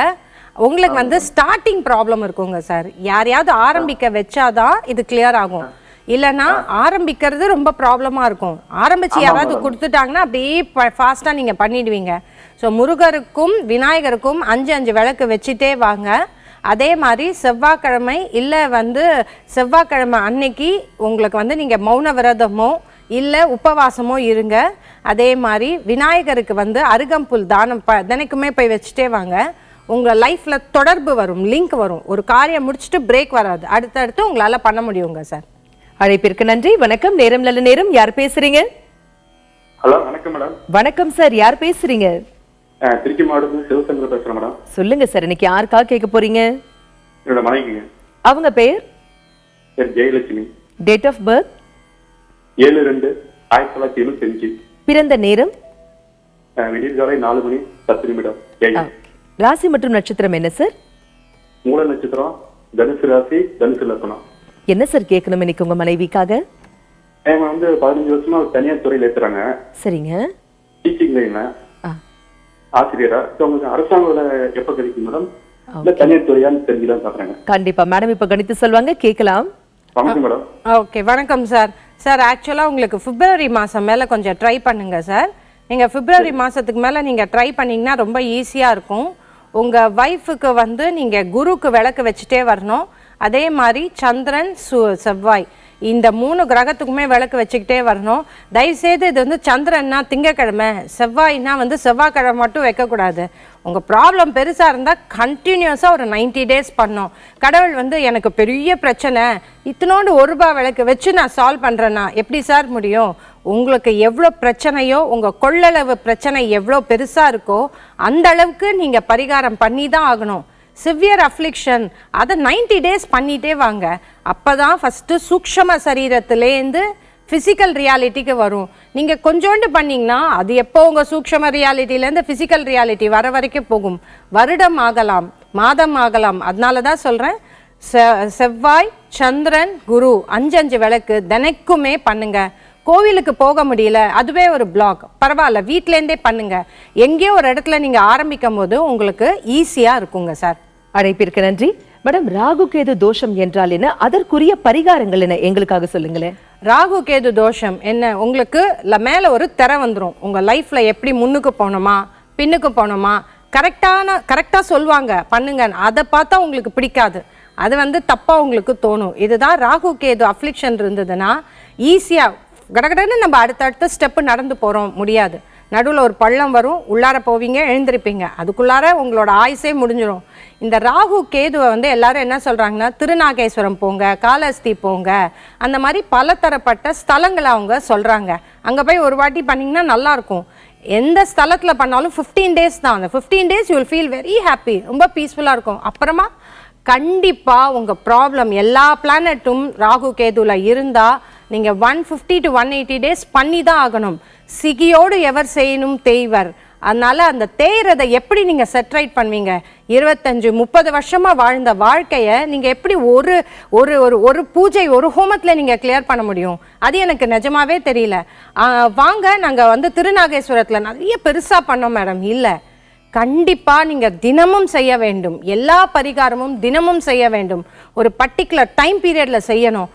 உங்களுக்கு வந்து ஸ்டார்டிங் ப்ராப்ளம் இருக்குங்க சார். யாரையாவது ஆரம்பிக்க வச்சாதான் இது கிளியர் ஆகும். இல்லைன்னா ஆரம்பிக்கிறது ரொம்ப ப்ராப்ளமா இருக்கும். ஆரம்பிச்சு யாராவது கொடுத்துட்டாங்கன்னா அப்படியே ஃபாஸ்டா நீங்க பண்ணிடுவீங்க. ஸோ முருகருக்கும் விநாயகருக்கும் 5 விளக்கு வச்சுட்டே வாங்க. அதே மாதிரி செவ்வாய்க்கிழமை இல்லை வந்து செவ்வாய்க்கிழமை அன்னைக்கு உங்களுக்கு வந்து நீங்கள் மௌன விரதமோ இல்லை உபவாசமோ இருங்க. அதே மாதிரி விநாயகருக்கு வந்து அருகம்புல் தானம் தினைக்குமே போய் வச்சுட்டே வாங்க. உங்கள் லைஃப்பில் தொடர்பு வரும், லிங்க் வரும். ஒரு காரியம் முடிச்சுட்டு பிரேக் வராது, அடுத்தடுத்து உங்களால் பண்ண முடியுங்க சார். அழைப்பிற்கு நன்றி. வணக்கம், நேரம் நல்ல நேரம். யார் பேசுறீங்க? ஹலோ, வணக்கம் மேடம். வணக்கம் சார், யார் பேசுறீங்க? திருச்சி மாவட்டத்தில் சிவசங்கர் பேசுறேன் மேடம். சொல்லுங்க சார், இன்னைக்கு யாருக்காக கேட்க போறீங்க? என்னோட மனைவிங்க. அவங்க பெயர்? ஜெயலட்சுமி. Date of birth? 7/2/1975. பிறந்த நேரம்? விடியற்காலை 4:10. ராசி மற்றும் நட்சத்திரம் என்ன சார்? மூல நட்சத்திரம், தனுசு ராசி, தனுசு லக்னம். என்ன சார் கேட்கணும் இன்னைக்கு உங்க மனைவிக்காக? அவங்க வந்து 15 வருஷமா தனியார் துறையில் ஏத்துறாங்க. சரிங்க. டீச்சிங் லைன்ல ஆசிரியரா. உங்களுக்கு அரசாங்க வேலை எப்ப கிடைக்கும் மேடம்? இல்ல தனியார் துறையான்னு தெரிஞ்சுதான் பாக்குறாங்க. கண்டிப்பா மேடம், இப்ப கணித்து சொல்வாங்க, கேட்கலாம். வணக்கம் மேடம். ஓகே, வணக்கம் சார். சார் ஆக்சுவலாக உங்களுக்கு பிப்ரவரி மாதம் மேலே கொஞ்சம் ட்ரை பண்ணுங்க சார். நீங்கள் பிப்ரவரி மாதத்துக்கு மேலே நீங்கள் ட்ரை பண்ணிங்கன்னா ரொம்ப ஈஸியாக இருக்கும். உங்கள் ஒய்ஃபுக்கு வந்து நீங்கள் குருக்கு விளக்கு வச்சுட்டே வரணும். அதே மாதிரி சந்திரன், செவ்வாய் இந்த 3 கிரகத்துக்குமே விளக்கு வச்சுக்கிட்டே வரணும். தயவுசெய்து இது வந்து சந்திரன்னா திங்கக்கிழமை, செவ்வாய்னா வந்து செவ்வாய்க்கிழமை மட்டும் வைக்கக்கூடாது. உங்கள் ப்ராப்ளம் பெருசாக இருந்தால் கண்டினியூஸாக ஒரு 90 டேஸ் பண்ணோம். கடவுள் வந்து எனக்கு பெரிய பிரச்சனை, இத்தனோண்டு ₹1 விளக்கு வச்சு நான் சால்வ் பண்ணுறேன்னா எப்படி சார் முடியும்? உங்களுக்கு எவ்வளோ பிரச்சனையோ, உங்கள் கொள்ளளவு பிரச்சனை எவ்வளோ பெருசாக இருக்கோ அந்த அளவுக்கு நீங்கள் பரிகாரம் பண்ணி தான் ஆகணும். சிவியர் அஃப்ளிக்ஷன் அதை 90 டேஸ் பண்ணிகிட்டே வாங்க. அப்போ தான் ஃபஸ்ட்டு சூக்ஷ்ம சரீரத்துலேருந்து ஃபிசிக்கல் ரியாலிட்டிக்கு வரும். நீங்கள் கொஞ்சோண்டு பண்ணிங்கன்னா அது எப்போ உங்கள் சூக்ஷ்ம ரியாலிட்டிலேருந்து ஃபிசிக்கல் ரியாலிட்டி வர வரைக்கும் போகும். வருடம் ஆகலாம், மாதம் ஆகலாம். அதனால தான் சொல்கிறேன், செவ்வாய், சந்திரன், குரு 5 விளக்கு தினைக்குமே பண்ணுங்க. கோவிலுக்கு போக முடியல, அதுவே ஒரு பிளாக், பரவாயில்ல, வீட்டிலேருந்தே பண்ணுங்க. எங்கேயோ ஒரு இடத்துல நீங்கள் ஆரம்பிக்கும் போது உங்களுக்கு ஈஸியாக இருக்குங்க சார். அழைப்பிற்கு நன்றி மேடம். ராகு கேது தோஷம் என்றால் என்ன, அதற்குரிய பரிகாரங்கள் என்ன, எங்களுக்காக சொல்லுங்களேன். ராகு கேது தோஷம் என்ன, உங்களுக்கு மேலே ஒரு திரை வந்துடும். உங்கள் லைஃப்பில் எப்படி முன்னுக்கு போகணுமா பின்னுக்கு போகணுமா கரெக்டாக சொல்லுவாங்க பண்ணுங்க. அதை பார்த்தா உங்களுக்கு பிடிக்காது, அது வந்து தப்பாக உங்களுக்கு தோணும். இதுதான் ராகு கேது அஃப்ளிக்ஷன் இருந்ததுன்னா ஈஸியாக கடகடன்னு நம்ம அடுத்தடுத்த ஸ்டெப்பு நடந்து போகிறோம் முடியாது. நடுவில் ஒரு பள்ளம் வரும், உள்ளார போவீங்க, எழுந்திருப்பீங்க, அதுக்குள்ளார உங்களோட ஆயுசே முடிஞ்சிடும். இந்த ராகு கேதுவை வந்து எல்லாரும் என்ன சொல்கிறாங்கன்னா, திருநாகேஸ்வரம் போங்க, காலஹஸ்தி போங்க, அந்த மாதிரி பலதரப்பட்ட ஸ்தலங்களை அவங்க சொல்கிறாங்க. அங்கே போய் ஒரு வாட்டி பண்ணிங்கன்னா நல்லாயிருக்கும். எந்த ஸ்தலத்தில் பண்ணாலும் 15 டேஸ் தான். அந்த 15 days you will feel very happy, ரொம்ப பீஸ்ஃபுல்லாக இருக்கும். அப்புறமா கண்டிப்பா உங்க ப்ராப்ளம் எல்லா பிளானட்டும் ராகு கேதுல இருந்தா நீங்க 150 to 180 டேஸ் பண்ணி தான் ஆகணும். சிகியோடு எவர் செய்யணும் தேய்வர். அதனால அந்த தேய்றதை எப்படி நீங்க செட்ரைட் பண்ணுவீங்க? 25-30 வருஷமா வாழ்ந்த வாழ்க்கைய நீங்க எப்படி ஒரு ஒரு ஒரு ஒரு பூஜை ஒரு ஹோமத்துல நீங்க கிளியர் பண்ண முடியும்? அது எனக்கு நிஜமாவே தெரியல. வாங்க நாங்க வந்து திருநாகேஸ்வரத்துல நிறைய பெருசா பண்ணோம் மேடம். இல்ல, கண்டிப்பா நீங்க தினமும் செய்ய வேண்டும். எல்லா பரிகாரமும் தினமும் செய்ய வேண்டும். ஒரு பர்டிகுலர் டைம் பீரியட்ல செய்யணும்.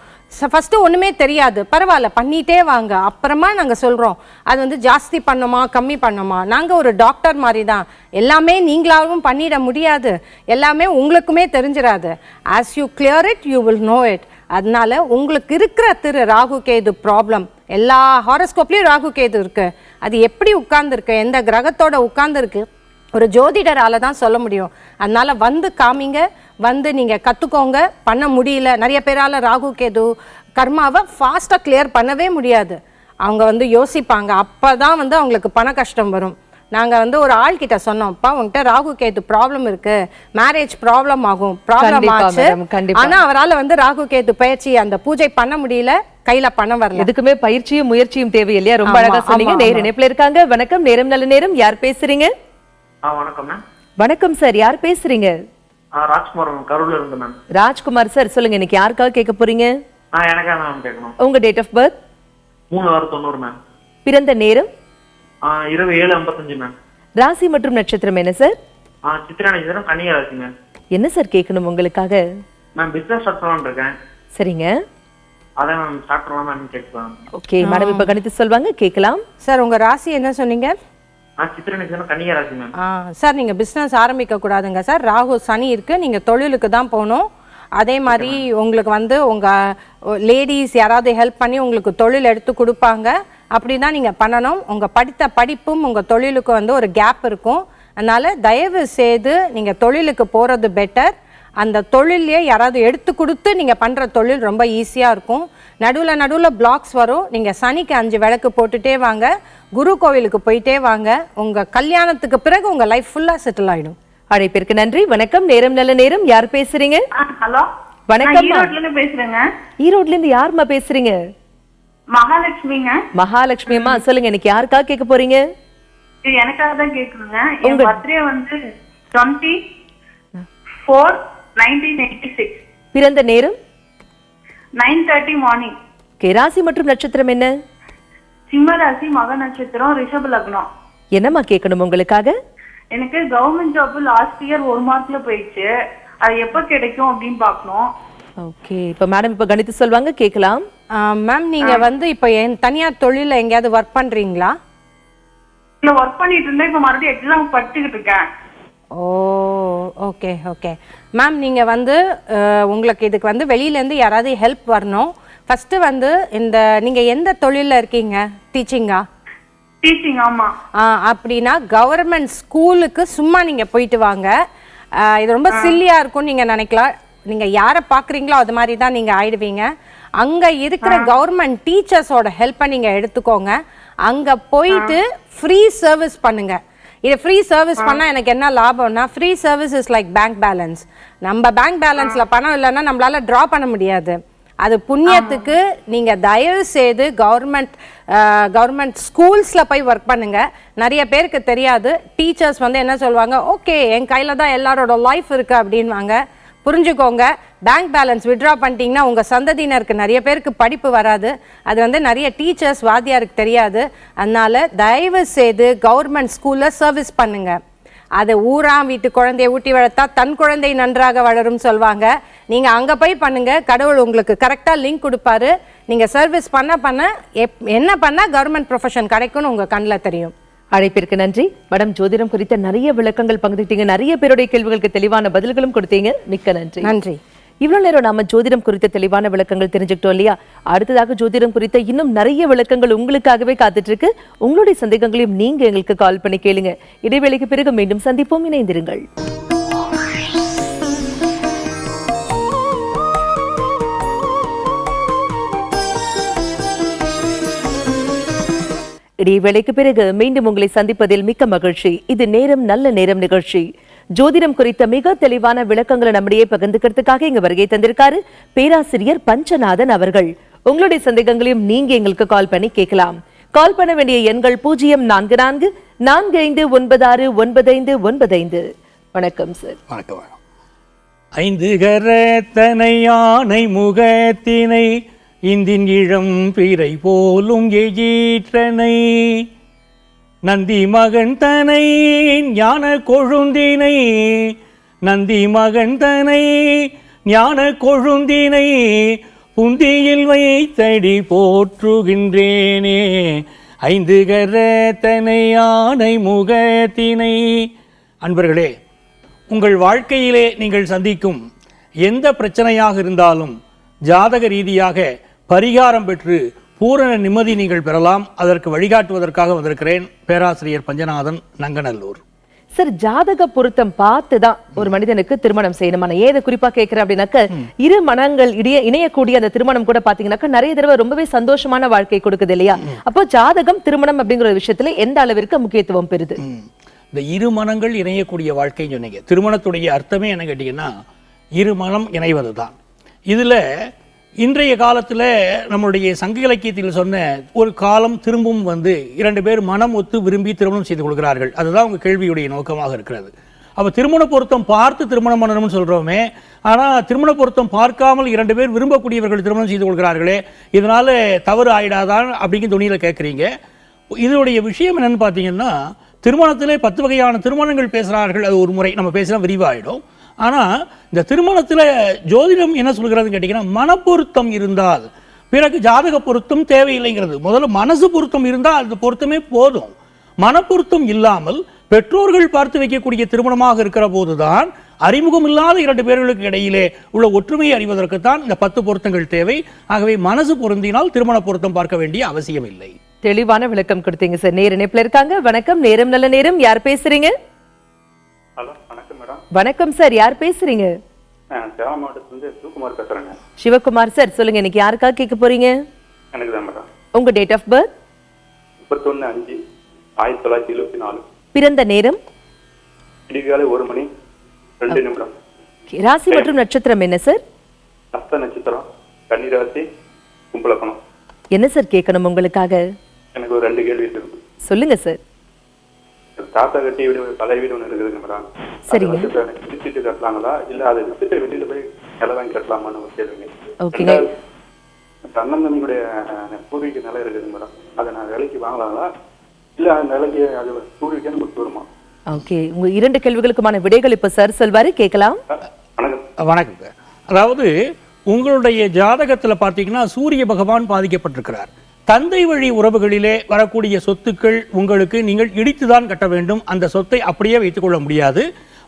ஃபர்ஸ்ட் ஒண்ணுமே தெரியாது, பரவாயில்ல பண்ணிட்டே வாங்க. அப்புறமா நாங்க சொல்றோம் அது வந்து ஜாஸ்தி பண்ணோமா கம்மி பண்ணோமா. நாங்க ஒரு டாக்டர் மாதிரி தான். எல்லாமே நீங்களாவும் பண்ணிட முடியாது, எல்லாமே உங்களுக்குமே தெரிஞ்சிடாது. As you clear it you will know it. அதனால உங்களுக்கு இருக்கிற ராகு கேது ப்ராப்ளம் எல்லா ஹாரோஸ்கோப்லயும் ராகு கேது இருக்கு. அது எப்படி உட்கார்ந்துருக்கு, எந்த கிரகத்தோட உட்கார்ந்துருக்கு, ஒரு ஜோதிடரால தான் சொல்ல முடியும். அதனால வந்து காமிங்க, வந்து நீங்க கத்துக்கோங்க. பண்ண முடியல, நிறைய பேரால ராகு கேது கர்மாவை ஃபாஸ்டா கிளியர் பண்ணவே முடியாது. அவங்க வந்து யோசிப்பாங்க, அப்பதான் வந்து அவங்களுக்கு பண கஷ்டம் வரும். நாங்க வந்து ஒரு ஆள் கிட்ட சொன்னோம்ப்பா, உங்ககிட்ட ராகு கேது ப்ராப்ளம் இருக்கு, மேரேஜ் ப்ராப்ளம் ஆகும், ப்ராப்ளம் ஆச்சு. ஆனா அவரால வந்து ராகு கேது பயிற்சி அந்த பூஜை பண்ண முடியல, கையில பணம் வரல. எதுக்குமே பயிற்சியும் முயற்சியும் தேவை இல்லையா? ரொம்ப அழகா சொன்னீங்க. நேர இணைப்புல இருக்காங்க. வணக்கம், நேரம் நல்ல நேரம். யார் பேசுறீங்க? வணக்கம் மேம். வணக்கம் சார், யார் பேசுறீங்க? ராஜ்குமார் கரூர்ல இருந்து மேம். ராஜ்குமார் சார், சொல்லுங்க, இன்னைக்கு யாருக்காக கேட்க போறீங்க? எனக்கா மேம் கேட்கணும். உங்க டேட் ஆஃப் பர்த்? 3/6/90 மேம். பிறந்த நேரம்? இரவு 7:55 மேம். ராசி மற்றும் நட்சத்திரம் என்ன சார்? சித்திரை நட்சத்திரம், கன்னியா ராசி மேம். என்ன சார் கேட்கணும் உங்களுக்காக? மேம் பிசினஸ் ஸ்டார்ட் பண்ணலாம்னு இருக்கேன். சரிங்க, அதான் மேம் ஸ்டார்ட் பண்ணலாம் மேம் கேட்கலாம். ஓகே மேடம், இப்ப கணித்து சொல்வாங்க, கேட்கலாம். சார் உங்க ராசி என்ன சொன்னீங்க? சித்திரை நட்சத்திரம், கன்னியா ராசி மேம். சார் நீங்க பிசினஸ் ஆரம்பிக்க கூடாதுங்க சார். ராகு சனி இருக்கு, நீங்க தொழிலுக்கு தான் போகணும். அதே மாதிரி உங்களுக்கு வந்து உங்க லேடிஸ் யாராவது ஹெல்ப் பண்ணி உங்களுக்கு தொழில் எடுத்து கொடுப்பாங்க, அப்படிதான் நீங்க பண்ணணும். உங்க படித்த படிப்பும் உங்க தொழிலுக்கு வந்து ஒரு கேப் இருக்கும். அதனால தயவு செய்து நீங்க தொழிலுக்கு போறது பெட்டர். அந்த தொழிலையே யாராவது எடுத்து கொடுத்து நீங்க பண்ற தொழில் ரொம்ப ஈஸியா இருக்கும். நடுவுல பிளாக்ஸ் வரும். நீங்க சனிக்கு 5 விளக்கு போட்டுட்டே வாங்க, குரு கோவிலுக்கு போயிட்டே வாங்க. உங்க கல்யாணத்துக்கு பிறகு உங்க லைஃப் ஃபுல்லா செட்டில் ஆயிடும். அழைப்பிற்கு நன்றி. வணக்கம், நேரம் நல்ல நேரம். யார் பேசுறீங்க? ஹலோ, வணக்கம். ஈரோட்ல இருந்து பேசுறேங்க. ஈரோட்ல இருந்து யாருமா பேசுறீங்க? மகாலட்சுமிங்க. மகாலட்சுமி அம்மா, சொல்லுங்க, இன்னைக்கு யாருக்காக கேட்க போறீங்க? இது எனக்காக தான் கேக்குறேங்க. என் பர்த்டே வந்து 24/1986. பிறந்த நேரம்? 9:30 மார்னிங். ராசி மற்றும் நட்சத்திரம் என்ன? சிம்ம ராசி, மக நட்சத்திரம், ரிஷப லக்னம். என்னம்மா கேட்கணும் உங்களுக்காக? எனக்கு கவர்மெண்ட் ஜாப் லாஸ்ட் இயர் 1 மார்க்ல போயிடுச்சு. அது எப்ப கிடைக்கும் அப்படின்னு பாக்கணும். ஓகே, இப்ப மேடம் இப்ப கணித்து சொல்வாங்க, கேட்கலாம். மேம் நீங்க வந்து இப்ப தனியார் தொழில எங்கேயாவது ஒர்க் பண்றீங்களா? இல்ல, ஒர்க் பண்ணிட்டு இருந்தேன். இப்ப மறுபடியும் எக்ஸாம் படிச்சுக்கிட்டு இருக்கேன். ஓ, ஓகே ஓகே மேம். நீங்கள் வந்து உங்களுக்கு இதுக்கு வந்து வெளியிலேருந்து யாராவது ஹெல்ப் வரணும். ஃபஸ்ட்டு வந்து நீங்கள் எந்த தொழிலில் இருக்கீங்க? டீச்சிங்கா? டீச்சிங், ஆமா. அப்படின்னா கவர்மெண்ட் ஸ்கூலுக்கு சும்மா நீங்கள் போயிட்டு வாங்க. இது ரொம்ப சில்லியாக இருக்கும்னு நீங்கள் நினைக்கலாம். நீங்கள் யாரை பார்க்குறீங்களோ அது மாதிரி தான் நீங்கள் ஆயிடுவீங்க. அங்கே இருக்கிற கவர்மெண்ட் டீச்சர்ஸோட ஹெல்ப்பை நீங்கள் எடுத்துக்கோங்க. அங்கே போயிட்டு ஃப்ரீ சர்வீஸ் பண்ணுங்க. இது ஃப்ரீ சர்வீஸ் பண்ணா எனக்கு என்ன லாபம்னா, free service is like bank balance. நம்ம பேங்க் பேலன்ஸ்ல பணம் இல்லைன்னா நம்மளால டிரா பண்ண முடியாது. அது புண்ணியத்துக்கு நீங்க தயவு செய்து கவர்மெண்ட் ஸ்கூல்ஸ்ல போய் ஒர்க் பண்ணுங்க. நிறைய பேருக்கு தெரியாது. டீச்சர்ஸ் வந்து என்ன சொல்லுவாங்க, ஓகே என் கையில தான் எல்லாரோட லைஃப் இருக்கு அப்படின்வாங்க. புரிஞ்சுக்கோங்க, பேங்க் பேலன்ஸ் வித்ட்ரா பண்ணிட்டீங்கன்னா உங்கள் சந்ததியினருக்கு நிறைய பேருக்கு படிப்பு வராது. அது வந்து நிறைய டீச்சர்ஸ் வாத்தியாருக்கு தெரியாது. அதனால தயவு செய்து கவர்மெண்ட் ஸ்கூலில் சர்வீஸ் பண்ணுங்க. அது ஊராம் வீட்டு குழந்தைய ஊட்டி வளர்த்தா தன் குழந்தை நன்றாக வளரும் சொல்லுவாங்க. நீங்கள் அங்கே போய் பண்ணுங்க, கடவுள் உங்களுக்கு கரெக்டாக லிங்க் கொடுப்பாரு. நீங்கள் சர்வீஸ் பண்ண என்ன பண்ணால் கவர்மெண்ட் ப்ரொஃபஷன் கிடைக்கும்னு உங்கள் கண்ணில் தெரியும். அழைப்பிற்கு நன்றி மேடம். ஜோதிடம் குறித்த நிறைய விளக்கங்கள் பங்குட்டீங்க, நிறைய பேருடைய கேள்விகளுக்கு தெளிவான பதில்களும் கொடுத்தீங்க. மிக்க நன்றி. நன்றி. இவ்வளவு நேரம் நாம ஜோதிடம் குறித்த தெளிவான விளக்கங்கள் தெரிஞ்சுக்கிட்டோம் இல்லையா? அடுத்ததாக ஜோதிடம் குறித்த இன்னும் நிறைய விளக்கங்கள் உங்களுக்காகவே காத்துட்டு இருக்கு. உங்களுடைய சந்தேகங்களையும் நீங்க எங்களுக்கு கால் பண்ணி கேளுங்க. இடைவேளைக்கு பிறகு மீண்டும் சந்திப்போம். இணைந்திருங்கள். இடைவேளைக்கு பிறகு மீண்டும் உங்களை சந்திப்பதில் மிக்க மகிழ்ச்சி. இது நேரம் நல்ல நேரம் நிகழ்ச்சி. ஜோதிடம் குறித்த மிக தெளிவான விளக்கங்களை நம்மிடையே பகிர்ந்துக்கிறதுக்காக இங்க வருகை தந்திருக்காரு பேராசிரியர் பஞ்சநாதன் அவர்கள். உங்களுடைய சந்தேகங்களையும் நீங்க எங்களுக்கு கால் பண்ணி கேட்கலாம். கால் பண்ண வேண்டிய எண்கள் 0444596995. வணக்கம் சார். வணக்கம். ஐந்து கரத்தனை யானை முகத்தினை இந்தின் இளம் பிறை போலும் எஜீற்றனை நந்தி மகன் தனை ஞான கொழுந்தினை நந்தி மகன் தனை ஞான கொழுந்தினை புந்தியில் வைத்தடி போற்றுகின்றேனே ஐந்து கரத்தனை யானை முகத்தினை. அன்பர்களே, உங்கள் வாழ்க்கையிலே நீங்கள் சந்திக்கும் எந்த பிரச்சனையாக இருந்தாலும் ஜாதக ரீதியாக பரிகாரம் பெற்று பூரண நிம்மதி நீங்கள் பெறலாம். அதற்கு வழிகாட்டுவதற்காக வந்திருக்கிறேன் பேராசிரியர் பஞ்சநாதன், நங்கநல்லூர். சார், ஜாதக பொருத்தம் பார்த்துதான் ஒரு மனிதனுக்கு திருமணம் செய்யணும். நான் ஏதை குறிப்பா கேட்கிறேன் அப்படின்னாக்க, இரு மனங்கள் இணையக்கூடிய அந்த திருமணம் கூட பாத்தீங்கன்னாக்கா நிறைய தடவை ரொம்பவே சந்தோஷமான வாழ்க்கை கொடுக்குது இல்லையா? அப்போ ஜாதகம் திருமணம் அப்படிங்கிற ஒரு விஷயத்துல எந்த அளவிற்கு முக்கியத்துவம் பெறுது? இந்த இரு மனங்கள் இணையக்கூடிய வாழ்க்கைன்னு சொன்னீங்க. திருமணத்துடைய அர்த்தமே என்ன கேட்டீங்கன்னா, இரு மனம் இணைவது தான். இதுல இன்றைய காலத்துல நம்மளுடைய சங்க இலக்கியத்தில் சொன்ன ஒரு காலம் திரும்பவும் இரண்டு பேர் மனம் ஒத்து விரும்பி திருமணம் செய்து கொள்கிறார்கள். அதுதான் உங்க கேள்வியுடைய நோக்கமாக இருக்கிறது. அப்ப திருமண பொருத்தம் பார்த்து திருமணம் பண்ணணும்னு சொல்றோமே, ஆனா திருமண பொருத்தம் பார்க்காமல் இரண்டு பேர் விரும்பக்கூடியவர்கள் திருமணம் செய்து கொள்கிறார்களே, இதனால தவறு ஆயிடாதான் அப்படிங்கிற துணியில கேட்குறீங்க. இதனுடைய விஷயம் என்னன்னு பார்த்தீங்கன்னா, திருமணத்திலே 10 வகையான திருமணங்கள் பேசுகிறார்கள். அது ஒரு முறை நம்ம பேசினா விரிவாயிடும். ஆனால் இந்த திருமணத்தில் ஜோதிடம் என்ன சொல்கிறதுன்னு கேட்டிங்கன்னா, மனப்பொருத்தம் இருந்தால் பிறகு ஜாதக பொருத்தம் தேவையில்லைங்கிறது. முதல்ல மனசு பொருத்தம் இருந்தால் அந்த பொருத்தமே போதும். மனப்பொருத்தம் இல்லாமல் பெற்றோர்கள் பார்த்து வைக்கக்கூடிய திருமணமாக இருக்கிற போதுதான் அறிமுகம் இல்லாத இரண்டு பேர்களுக்கு இடையிலே உள்ள ஒற்றுமையை அறிவதற்குத்தான் இந்த 10 பொருத்தங்கள் தேவை. ஆகவே மனசு பொருந்தினால் திருமண பொருத்தம் பார்க்க வேண்டிய அவசியம் இல்லை. தெளிவான விளக்கம் கொடுத்தீங்க சார். நேர இணைப்புல இருக்காங்க. வணக்கம். நேரம் நல்ல நேரம். யார் பேசுறீங்க? ஹலோ, வணக்கம் மேடம். வணக்கம் சார், யார் பேசுறீங்க? சேலம் மாவட்டத்திலிருந்து சிவகுமார் பேசுறேங்க. சிவகுமார் சார், சொல்லுங்க, இன்னைக்கு யாருக்காக கேட்க போறீங்க? எனக்கு தான் மேடம். உங்க டேட் ஆஃப் பர்த்? 31/5/1974. பிறந்த நேரம்? விடிகாலை 1:02. ராசி மற்றும் நட்சத்திரம் என்ன சார்? அஸ்த நட்சத்திரம், கன்னி ராசி, கும்பலக்கணம். என்ன சார் கேட்கணும் உங்களுக்காக? எனக்கு ஒரு 2 கேள்வி இருக்கு. சொல்லுங்க சார். தாத்தா கட்டி வீடு, பழைய வீடு ஒன்று இருக்குதுங்க மேடம். சரிங்க. வித்துட்டு கட்டலாங்களா இல்ல அதை வித்துட்டு வெளியில போய் நிலம் வாங்கி கட்டலாமான்னு ஒரு கேள்விங்க. ஓகேங்க. அண்ணன் தம்பியுடைய பூர்வீக நிலம் இருக்குது மேடம். அதை நான் விலைக்கு வாங்கலாங்களா இல்ல அந்த நிலைக்கு அது பூர்வீகம் கொடுத்து வருமா? ஓகே, உங்க 2 கேள்விகளுக்குமான விடைகள் இப்ப சார் சொல்வாரு, கேட்கலாம். வணக்கம். வணக்கங்க. அதாவது உங்களுடைய ஜாதகத்தில் பார்த்தீங்கன்னா சூரிய பகவான் பாதிக்கப்பட்டிருக்கிறார். தந்தை வழி உறவுகளிலே வரக்கூடிய சொத்துக்கள் உங்களுக்கு நீங்கள் இடித்துதான் கட்ட வேண்டும். அந்த சொத்தை அப்படியே வைத்துக்கொள்ள முடியாது.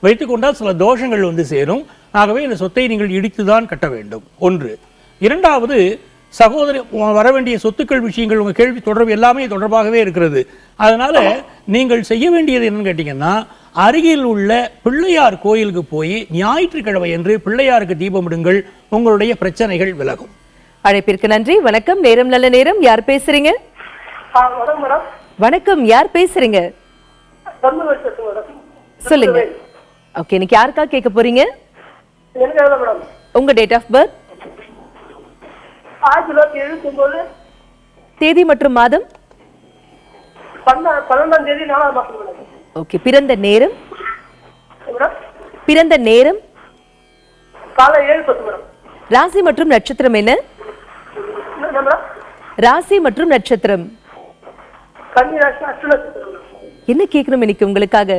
வைத்துக்கொண்டால் சில தோஷங்கள் சேரும். ஆகவே இந்த சொத்தை நீங்கள் இடித்துதான் கட்ட வேண்டும். ஒன்று. இரண்டாவது, சகோதரி வர வேண்டிய சொத்துக்கள் விஷயங்கள் உங்கள் கேள்வி தொடர்பு எல்லாமே தொடர்பாகவே இருக்கிறது. அதனால நீங்கள் செய்ய வேண்டியது என்னன்னு கேட்டீங்கன்னா, அருகில் உள்ள பிள்ளையார் கோயிலுக்கு போய் ஞாயிற்றுக்கிழமை என்று பிள்ளையாருக்கு தீபமிடுங்கள். உங்களுடைய பிரச்சனைகள் விலகும். அழைப்பிற்கு நன்றி. வணக்கம். நேரம் நல்ல நேரம். யார் பேசுறீங்க? வணக்கம், யார் பேசுறீங்க? சொல்லுங்க. ஓகே, இன்னைக்கு யாருக்கா கேட்க போறீங்க? உங்க டேட் ஆஃப் பர்த்? 1979. தேதி மற்றும் மாதம்? 12ஆம் தேதி 4ஆம் மாசம். ஓகே. பிறந்த நேரம்? பிறந்த நேரம் காலை 7:10. ராசி மற்றும் நட்சத்திரம் என்ன? ராசி மற்றும் நட்சத்திரம்? கன்னி ராசி, அஸ்த நட்சத்திரம். என்ன கேட்கணும் இன்னைக்கு உங்களுக்காக?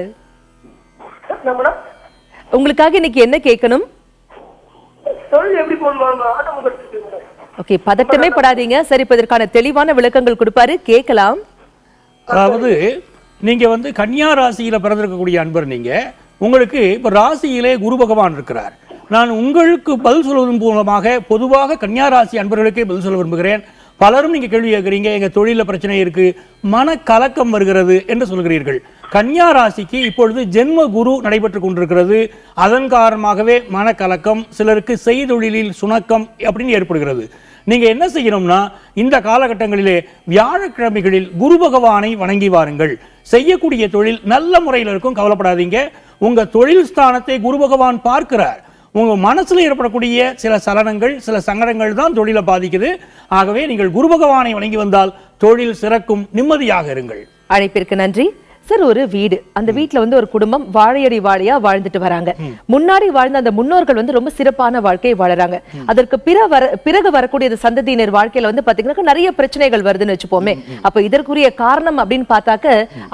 உங்களுக்காக இன்னைக்கு என்ன கேட்கணும்? தொழில் எப்படி போகணும்? ஓகே, பதட்டமே படாதீங்க. சரி, இப்ப இதற்கான தெளிவான விளக்கங்கள் கொடுப்பாரு, கேட்கலாம். அதாவது நீங்க கன்னியா ராசியில பிறந்திருக்கக்கூடிய அன்பர். நீங்க உங்களுக்கு இப்ப ராசியிலே குரு பகவான் இருக்கிறார். நான் உங்களுக்கு பதில் சொல்வதன் மூலமாக பொதுவாக கன்னியா ராசி அன்பர்களுக்கே பதில் சொல்ல விரும்புகிறேன். பலரும் நீங்க கேள்வி கேட்குறீங்க, எங்க தொழில பிரச்சனை இருக்கு, மன கலக்கம் வருகிறது என்று சொல்கிறீர்கள். கன்னியா ராசிக்கு இப்பொழுது ஜென்ம குரு நடைபெற்று கொண்டிருக்கிறது. அதன் காரணமாகவே மனக்கலக்கம், சிலருக்கு செய்தொழிலில் சுணக்கம் அப்படின்னு ஏற்படுகிறது. நீங்க என்ன செய்யணும்னா, இந்த காலகட்டங்களிலே வியாழக்கிழமைகளில் குரு பகவானை வணங்கி வாருங்கள். செய்யக்கூடிய தொழில் நல்ல முறையில் இருக்கும், கவலைப்படாதீங்க. உங்க தொழில் ஸ்தானத்தை குரு பகவான் பார்க்கிறார். உங்க மனசுல ஏற்படக்கூடிய சில சலனங்கள், சில சங்கடங்கள் தான் தொழிலை பாதிக்குது. ஆகவே நீங்கள் குரு பகவானை வணங்கி வந்தால் தொழில் சிறக்கும், நிம்மதியாக இருங்கள். அழைப்பிற்கு நன்றி சார். ஒரு வீடு, அந்த வீட்ல வந்து ஒரு குடும்பம் வாழையடி வாழையா வாழ்ந்துட்டு வராங்க. முன்னாடி வாழ்ந்த அந்த முன்னோர்கள் வந்து ரொம்ப சிறப்பான வாழ்க்கையை வாழறாங்க. அதற்கு பிறகு வரக்கூடிய சந்ததியினர் வாழ்க்கையில வந்து பாத்தீங்கன்னா நிறைய பிரச்சனைகள் வருதுன்னு வச்சுப்போமே. அப்ப இதற்குரிய காரணம் அப்படின்னு பார்த்தாக்க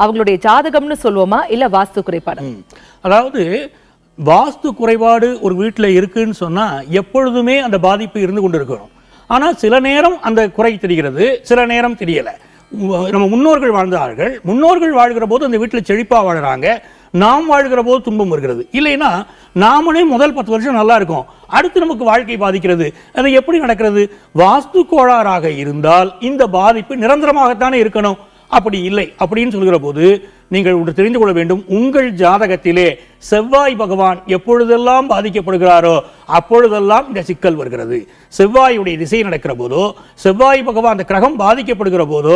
அவங்களுடைய ஜாதகம்னு சொல்லுவோமா, இல்ல வாஸ்து குறைபாடு? அதாவது வாஸ்து குறைபாடு ஒரு வீட்டில் இருக்குன்னு சொன்னா எப்பொழுதுமே அந்த பாதிப்பு இருந்து கொண்டு இருக்கணும். ஆனால் சில நேரம் அந்த குறை தெரிகிறது, சில நேரம் தெரியலை. நம்ம முன்னோர்கள் வாழ்ந்தார்கள், முன்னோர்கள் வாழ்கிற போது அந்த வீட்டில் செழிப்பாக வாழ்கிறாங்க, நாம் வாழ்கிற போது துன்பம் வருகிறது. இல்லைன்னா நாமளே முதல் 10 வருஷம் நல்லா இருக்கும், அடுத்து நமக்கு வாழ்க்கை பாதிக்கிறது. அது எப்படி நடக்கிறது? வாஸ்து கோளாறாக இருந்தால் இந்த பாதிப்பு நிரந்தரமாகத்தானே இருக்கணும். அப்படி இல்லை அப்படின்னு சொல்கிற போது நீங்கள் ஒன்று தெரிந்து கொள்ள வேண்டும். உங்கள் ஜாதகத்திலே செவ்வாய் பகவான் எப்பொழுதெல்லாம் பாதிக்கப்படுகிறாரோ அப்பொழுதெல்லாம் இந்த சிக்கல் வருகிறது. செவ்வாயுடைய திசை நடக்கிற போதோ, செவ்வாய் பகவான் அந்த கிரகம் பாதிக்கப்படுகிற போதோ,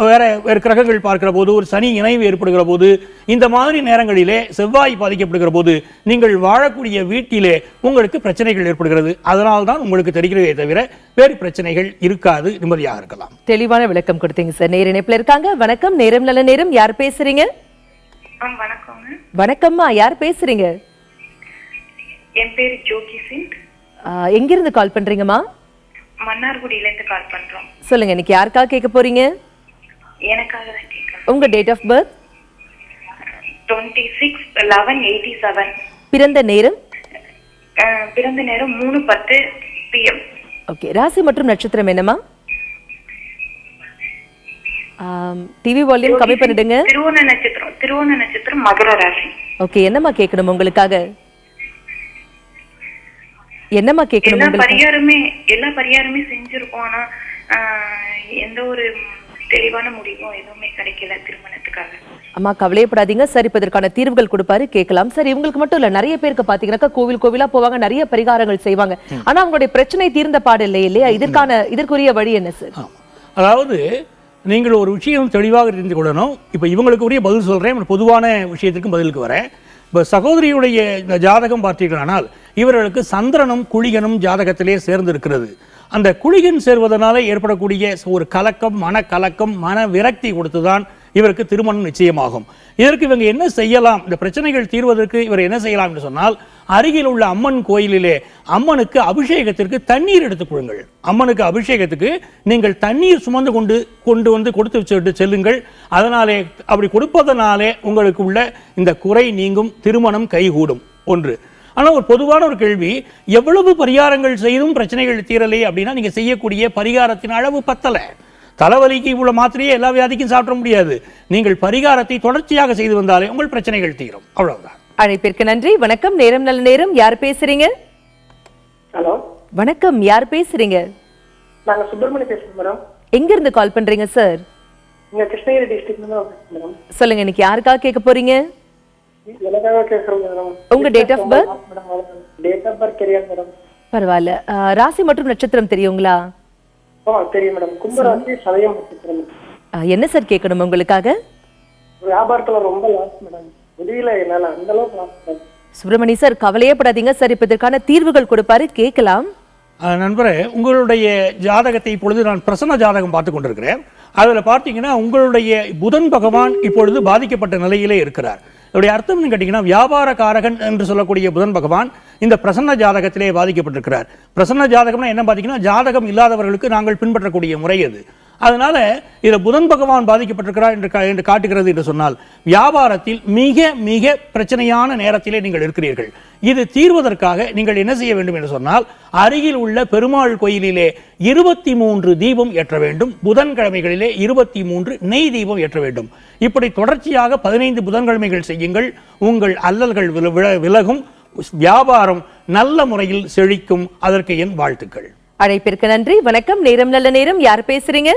வேறு கிரகங்கள் பார்க்கிற போது, ஒரு சனி இணைவு ஏற்படுகிற போது, இந்த மாதிரி நேரங்களிலே செவ்வாய் பாதிக்கப்படுகிற போது நீங்கள் வாழக்கூடிய வீட்டிலே உங்களுக்கு பிரச்சனைகள் ஏற்படுகிறது. அதனால் தான் உங்களுக்கு தெரிகிறதே தவிர வேறு பிரச்சனைகள் இருக்காது, நிம்மதியாக இருக்கலாம். தெளிவான விளக்கம் கொடுத்தீங்க சார். நேர இணைப்புல இருக்காங்க. வணக்கம், நேரம் நல்ல நேரம். யார் பேசுறீங்க? வணக்கம்மா, யார் பேசுறீங்க? என் பேரு ஜோகி சிங். எங்கிருந்து கால் பண்றீங்கம்மா? மன்னார்குடியில இருந்து கால் பண்றோம். சொல்லுங்க, இன்னைக்கு யாருக்காக கேட்க போறீங்க? எனக்காக தான் கேட்கறேன். உங்க டேட் ஆஃப் பர்த்? 26/11/87. பிறந்த நேரம்? பிறந்த நேரம் 3:10 PM. ஓகே. ராசி மற்றும் நட்சத்திரம் என்னம்மா? டிவி வால்யூம் கம்மி பண்ணிடுங்க. திருவோண நட்சத்திரம் மகர ராசி. ஓகே. என்னம்மா கேட்கணும் உங்களுக்காக? என்னம்மா கேட்கணும் உங்களுக்கு? எல்லா பரிகாரமே செஞ்சிருக்கோம். ஆனா எந்த ஒரு தெளிவான முடிவும் எதுவுமே கிடைக்கல திருமணத்துக்காக. அம்மா கவலையப்படாதீங்க சார், இப்ப இதற்கான தீர்வுகள் கொடுப்பாரு, கேட்கலாம் சார். இவங்களுக்கு மட்டும் இல்ல, நிறைய பேருக்கு பாத்தீங்கன்னா கோவிலா போவாங்க, நிறைய பரிகாரங்கள் செய்வாங்க. ஆனா அவங்களுடைய பிரச்சனை தீர்ந்த பாடு இல்லை இல்லையா? இதற்குரிய வழி என்ன சார்? அதாவது நீங்கள் ஒரு விஷயம் தெளிவாக தெரிந்து கொள்ளணும். இப்போ இவங்களுக்கு உரிய பதில் சொல்கிறேன், பொதுவான விஷயத்துக்கும் பதிலுக்கு வரேன். இப்போ சகோதரியுடைய இந்த ஜாதகம் பார்த்தீர்களானால் இவர்களுக்கு சந்திரனும் குளிகனும் ஜாதகத்திலே சேர்ந்து இருக்கிறது. அந்த குளிகன் சேர்வதனால ஏற்படக்கூடிய ஒரு கலக்கம், மனக்கலக்கம், மன விரக்தி கொடுத்துதான் இவருக்கு திருமணம் நிச்சயமாகும். இதற்கு இவங்க என்ன செய்யலாம்? இந்த பிரச்சனைகள் தீர்வதற்கு இவர் என்ன செய்யலாம் என்று சொன்னால், அருகில் உள்ள அம்மன் கோயிலிலே அம்மனுக்கு அபிஷேகத்திற்கு தண்ணீர் எடுத்துக் கொள்ளுங்கள். அம்மனுக்கு அபிஷேகத்துக்கு நீங்கள் தண்ணீர் சுமந்து கொண்டு கொடுத்து செல்லுங்கள். அதனாலே அப்படி கொடுப்பதனாலே உங்களுக்கு உள்ள இந்த குறை நீங்கும், திருமணம் கைகூடும். ஒன்று. ஆனால் ஒரு பொதுவான ஒரு கேள்வி, எவ்வளவு பரிகாரங்கள் செய்தும் பிரச்சனைகள் தீரலை அப்படின்னா நீங்கள் செய்யக்கூடிய பரிகாரத்தின் அளவு பத்தலை. தலைவலிக்கு இவ்வளவு மாத்திரையே எல்லா வியாதிக்கும் சாப்பிட முடியாது. நீங்கள் பரிகாரத்தை தொடர்ச்சியாக செய்து வந்தாலே உங்கள் பிரச்சனைகள் தீரும். அவ்வளவுதான். அழைப்பிற்கு நன்றி. வணக்கம், நேரம் நல்ல நேரம். யார் பேசுறீங்க? ஹலோ, வணக்கம், யார் பேசுறீங்க? நாங்க சுப்பிரமணி பேசுறோம் மேடம். எங்க இருந்து கால் பண்றீங்க சார்? இங்க கிருஷ்ணகிரி டிஸ்ட்ரிக்ட்ல இருந்து மேடம். சொல்லுங்க, இன்னைக்கு யாருக்காக கேட்க போறீங்க? எனக்காக கேக்குறோம் மேடம். உங்க date of birth? Date of birth தெரியாது மேடம். பரவாயில்ல. ராசி மற்றும் நட்சத்திரம் தெரியுங்களா? தெரியும் மேடம். கும்பராசி, சதயம் நட்சத்திரம். என்ன சார் கேட்கணும் உங்களுக்காக? வியாபாரத்துல ரொம்ப லாஸ் மேடம், முடியல என்னால, அந்த அளவுக்கு லாஸ். சுப்பிரமணி சார் கவலையே படாதீங்க சார், இப்ப இதற்கான தீர்வுகள் கொடுப்பாரு, கேட்கலாம். நண்பரே, உங்களுடைய ஜாதகத்தை இப்பொழுது நான் பிரசன்ன ஜாதகம் பார்த்து கொண்டிருக்கிறேன். அதில் பார்த்தீங்கன்னா உங்களுடைய புதன் பகவான் இப்பொழுது பாதிக்கப்பட்ட நிலையிலே இருக்கிறார். இதோடைய அர்த்தம் என்ன கேட்டீங்கன்னா, வியாபார காரகன் என்று சொல்லக்கூடிய புதன் பகவான் இந்த பிரசன்ன ஜாதகத்திலே பாதிக்கப்பட்டிருக்கிறார். பிரசன்ன ஜாதகம்னா என்ன பார்த்தீங்கன்னா, ஜாதகம் இல்லாதவர்களுக்கு நாங்கள் பின்பற்றக்கூடிய முறை அது. அதனால இதில் புதன் பகவான் பாதிக்கப்பட்டிருக்கிறார் என்று காட்டுகிறது என்று சொன்னால், வியாபாரத்தில் மிக மிக பிரச்சனையான நேரத்திலே நீங்கள் இருக்கிறீர்கள். இது தீர்வதற்காக நீங்கள் என்ன செய்ய வேண்டும் என்று சொன்னால், அருகில் உள்ள பெருமாள் கோயிலிலே 23 தீபம் ஏற்ற வேண்டும். புதன்கிழமைகளிலே 23 நெய் தீபம் ஏற்ற வேண்டும். இப்படி தொடர்ச்சியாக 15 புதன்கிழமைகள் செய்யுங்கள். உங்கள் அல்லல்கள் விலகும், வியாபாரம் நல்ல முறையில் செழிக்கும். அதற்கு என் வாழ்த்துக்கள். அழைப்பிற்கு நன்றி. வணக்கம், நேரம் நல்ல நேரம். யார் பேசுறீங்க?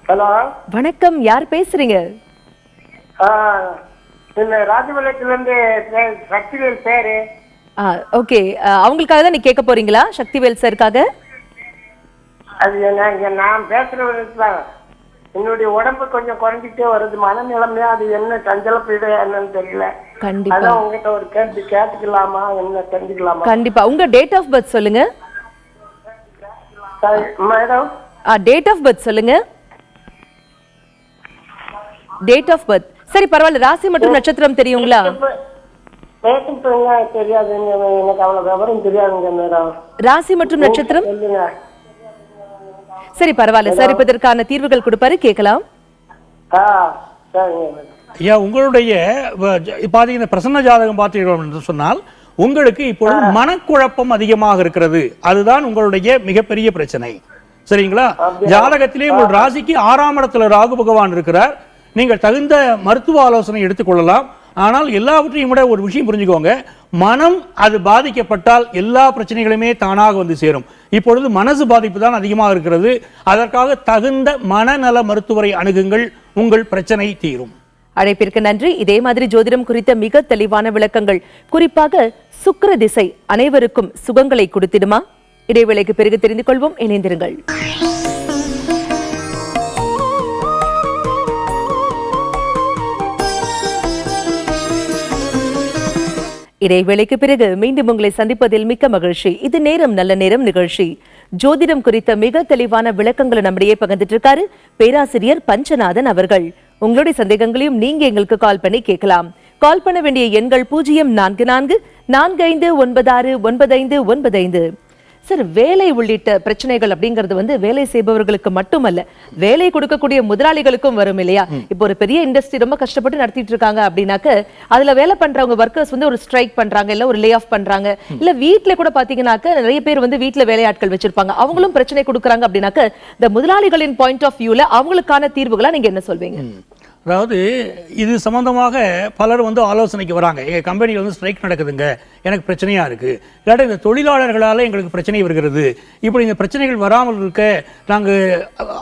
ஹலோ, வணக்கம், யார் பேசுறீங்க? ராஜபாளையத்துல இருந்து சக்திவேல் பேரு. ஓகே, அவங்களுக்காக தான் நீ கேட்க போறீங்களா? சக்திவேல் சாருக்காக. அது நான் பேசுறது என்னுடைய உடம்பு கொஞ்சம் குறைஞ்சிட்டே வருது, மனநிலைமையா அது என்ன சஞ்சல பீடையா என்னன்னு தெரியல. கண்டிப்பா அதான் உங்ககிட்ட ஒரு கேள்வி கேட்டுக்கலாமா என்ன தெரிஞ்சுக்கலாமா? கண்டிப்பா. உங்க டேட் ஆஃப் பர்த் சொல்லுங்க. மேடம் டேட் ஆஃப் பர்த் சொல்லுங்க. Date of birth. சரி பரவாயில்ல. ராசி மற்றும் நட்சத்திரம் தெரியுங்களா? தெரியாதுங்க, எனக்கு அவ்வளவு விவரம் தெரியாதுங்க மேடம். ராசி மற்றும் நட்சத்திரம் சொல்லுங்க. சரி பரவாயில்ல சார். இப்ப இதற்கான தீர்வுகள் கொடுப்பாரு, கேட்கலாம். சரிங்க மேடம். ஐயா, உங்களுடைய பாத்தீங்கன்னா பிரசன்ன ஜாதகம் பார்த்தீர்கள் என்று சொன்னால் உங்களுக்கு இப்பொழுது மனக்குழப்பம் அதிகமாக இருக்கிறது. அதுதான் உங்களுடைய மிகப்பெரிய பிரச்சனை. சரிங்களா? ஜாதகத்திலே உங்கள் ராசிக்கு 6ஆம் இடத்துல ராகு பகவான் இருக்கிறார். நீங்கள் தகுந்த மருத்துவ ஆலோசனை எடுத்துக்கொள்ளலாம். ஆனால் எல்லாவற்றையும் விட ஒரு விஷயம் புரிஞ்சுக்கோங்க, மனம் அது பாதிக்கப்பட்டால் எல்லா பிரச்சனைகளுமே தானாக வந்து சேரும். இப்பொழுது மனசு பாதிப்பு தான் அதிகமாக இருக்கிறது. அதற்காக தகுந்த மனநல மருத்துவரை அணுகுங்கள், உங்கள் பிரச்சனை தீரும். அழைப்பிற்கு நன்றி. இதே மாதிரி ஜோதிடம் குறித்த மிக தெளிவான விளக்கங்கள், குறிப்பாக சுக்கிர திசை அனைவருக்கும் சுகங்களை கொடுத்திடுமா? இடைவேளைக்கு பிறகு தெரிந்து கொள்வோம். இணைந்திருங்கள். இடைவேளைக்கு பிறகு மீண்டும் உங்களை சந்திப்பதில் மிக்க மகிழ்ச்சி. இது நேரம் நல்ல நேரம் நிகழ்ச்சி. ஜோதிடம் குறித்த மிக தெளிவான விளக்கங்களை நம்மிடையே பகிர்ந்துட்டு இருக்காரு பேராசிரியர் பஞ்சநாதன் அவர்கள். உங்களுடைய சந்தேகங்களையும் நீங்க எங்களுக்கு கால் பண்ணி கேட்கலாம். கால் பண்ண வேண்டிய எண்கள் 0444459595. சார், வேலை உள்ளிட்ட பிரச்சனைகள் அப்படிங்கிறது வேலை செய்பவர்களுக்கு மட்டுமல்ல, வேலை கொடுக்கக்கூடிய முதலாளிகளுக்கும் வரும் இல்லையா? இப்போ ஒரு பெரிய இண்டஸ்ட்ரி ரொம்ப கஷ்டப்பட்டு நடத்திட்டு இருக்காங்க அப்படின்னாக்க அதுல வேலை பண்றவங்க ஒர்க்கர்ஸ் ஒரு ஸ்ட்ரைக் பண்றாங்க, இல்ல ஒரு லே ஆஃப் பண்றாங்க, இல்ல வீட்டுல கூட பாத்தீங்கன்னாக்க நிறைய பேர் வீட்டுல வேலையாட்கள் வச்சிருப்பாங்க, அவங்களும் பிரச்சனை கொடுக்குறாங்க அப்படின்னாக்க இந்த முதலாளிகளின் பாயிண்ட் ஆஃப் வியூல அவங்களுக்கான தீர்வுகளா நீங்க என்ன சொல்வீங்க? அதாவது இது சம்பந்தமாக பலர் ஆலோசனைக்கு வராங்க. எங்கள் கம்பெனியில் ஸ்ட்ரைக் நடக்குதுங்க, எனக்கு பிரச்சனையாக இருக்குது, இல்லாட்டி இந்த தொழிலாளர்களால் எங்களுக்கு பிரச்சனை வருகிறது, இப்படி இந்த பிரச்சனைகள் வராமல் இருக்க நாங்கள்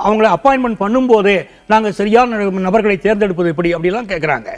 அவங்கள அப்பாயின்மெண்ட் பண்ணும்போதே நாங்கள் சரியான நபர்களை தேர்ந்தெடுப்பது எப்படி அப்படிலாம் கேட்குறாங்க.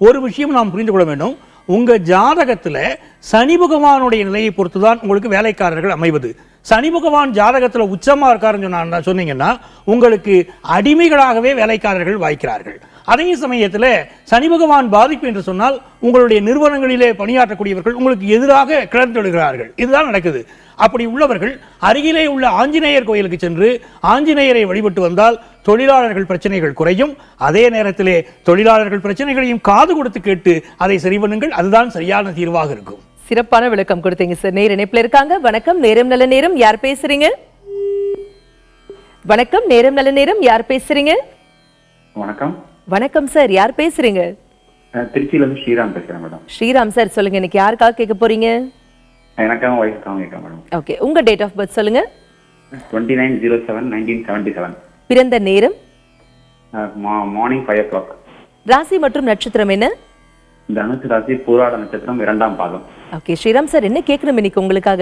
ஒரு விஷயம் நாம் புரிந்து கொள்ள வேண்டும், உங்கள் ஜாதகத்தில் சனி பகவானுடைய நிலையை பொறுத்து தான் உங்களுக்கு வேலைக்காரர்கள் அமைவது. சனி பகவான் ஜாதகத்தில் உச்சமாக இருக்காருன்னு சொன்னீங்கன்னா உங்களுக்கு அடிமைகளாகவே வேலைக்காரர்கள் வாய்க்கிறார்கள். அதே சமயத்தில் சனி பகவான் பாதிப்பு என்று சொன்னால் உங்களுடைய நிறுவனங்களிலே பணியாற்றக்கூடியவர்கள் உங்களுக்கு எதிராக கிளர்ந்தெழுகிறார்கள். இதுதான் நடக்குது. அப்படி உள்ளவர்கள் அருகிலே உள்ள ஆஞ்சநேயர் கோயிலுக்கு சென்று ஆஞ்சநேயரை வழிபட்டு வந்தால் தொழிலாளர்கள் பிரச்சனைகள் குறையும். அதே நேரத்திலே தொழிலாளர்கள் பிரச்சனைகளையும் காது கொடுத்து கேட்டு அதை சரி பண்ணுங்கள். அதுதான் சரியான தீர்வாக இருக்கும். சிறப்பான விளக்கம் கொடுத்தீங்க சார். நேர இணைப்புல இருக்காங்க. வணக்கம், நேரம் நல்ல நேரம், யார் பேசுறீங்க? வணக்கம், நேரம் நல்ல நேரம், யார் பேசுறீங்க? வணக்கம். வணக்கம் சார், யார் பேசுறீங்க? திருச்சியில இருந்து ஸ்ரீராம் பேசுறேன் மேடம். ஸ்ரீராம் சார், சொல்லுங்க, இன்னைக்கு யாருக்காக கேட்க போறீங்க? எனக்காக வயசுக்காக கேட்க மேடம். ஓகே, உங்க டேட் ஆஃப் பர்த் சொல்லுங்க. 29/07/1977. பிறந்த நேரம்? Morning 5 o'clock. ராசி மற்றும் நட்சத்திரம் என்ன? தனுசு ராசி, பூராட நட்சத்திரம், 2ஆம் பாதம். ஓகே ஸ்ரீராம் சார், என்ன கேட்கணும் இன்னைக்கு உங்களுக்காக?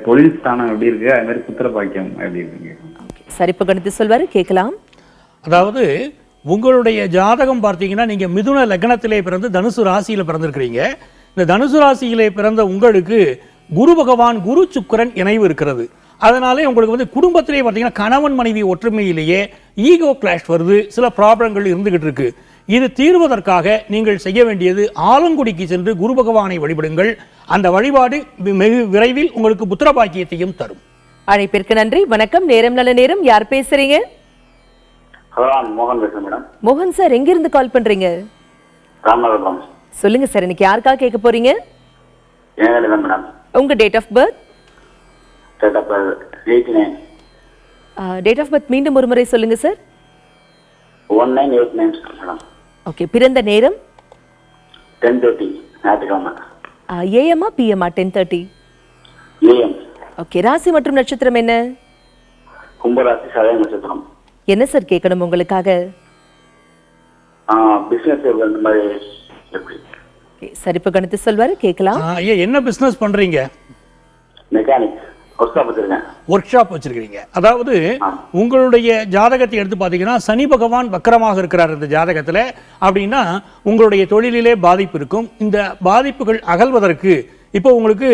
தொழில் ஸ்தானம் எப்படி இருக்கு, அது மாதிரி புத்திர பாக்கியம் எப்படி இருக்கு? சரிப்பு கணித்து சொல்வாரு, கேட்கலாம். அதாவது உங்களுடைய ஜாதகம் பார்த்தீங்கன்னா நீங்கள் மிதுன லக்னத்திலே பிறந்து தனுசு ராசியில் பிறந்திருக்கிறீங்க. இந்த தனுசு ராசியிலே பிறந்த உங்களுக்கு குரு பகவான் குரு சுக்கிரன் இணைவு இருக்கிறது. அதனாலே உங்களுக்கு குடும்பத்திலே பார்த்தீங்கன்னா கணவன் மனைவி ஒற்றுமையிலேயே ஈகோ கிளாஷ் வருது, சில ப்ராப்ளங்கள் இருந்துகிட்டு இருக்கு. இது தீர்வதற்காக நீங்கள் செய்ய வேண்டியது ஆலங்குடிக்கு சென்று குரு பகவானை வழிபடுங்கள். அந்த வழிபாடு வெகு விரைவில் உங்களுக்கு புத்திர பாக்கியத்தையும் தரும். அழைப்பிற்கு நன்றி. வணக்கம், நேரம் நல்ல நேரம், யார் பேசுறீங்க? மோகன் பேசுறேன் மேடம். மோகன் சார், எங்கிருந்து கால் பண்றீங்க? ராமநாதபுரம். சொல்லுங்க சார், இன்னைக்கு யாருக்காக கேட்க போறீங்க? மேடம். உங்க date of birth? Date of birth 89. Date of birth மீண்டும் ஒரு முறை சொல்லுங்க சார். 1989 மேடம். ஓகே, பிறந்த நேரம்? 10:30 ஞாயிற்றுக்கிழமை. ஏஎம்மா பிஎம்மா? 10:30 AM. ஓகே, ராசி மற்றும் நட்சத்திரம் என்ன? கும்பராசி, சதய நட்சத்திரம். என்ன சார் கேட்கணும் உங்களுக்காக? பிசினஸ் இந்த மாதிரி எப்படி? சரிப்பு கணித்து சொல்வாரு, கேட்கலாம். என்ன பிசினஸ் பண்றீங்க? மெக்கானிக் ஒர்க் ஷாப் வச்சிருக்கீங்க. அதாவது உங்களுடைய ஜாதகத்தை எடுத்து பார்த்தீங்கன்னா சனி பகவான் வக்கரமாக இருக்கிறார் இந்த ஜாதகத்தில். அப்படின்னா உங்களுடைய தொழிலிலே பாதிப்பு இருக்கும். இந்த பாதிப்புகள் அகல்வதற்கு இப்போ உங்களுக்கு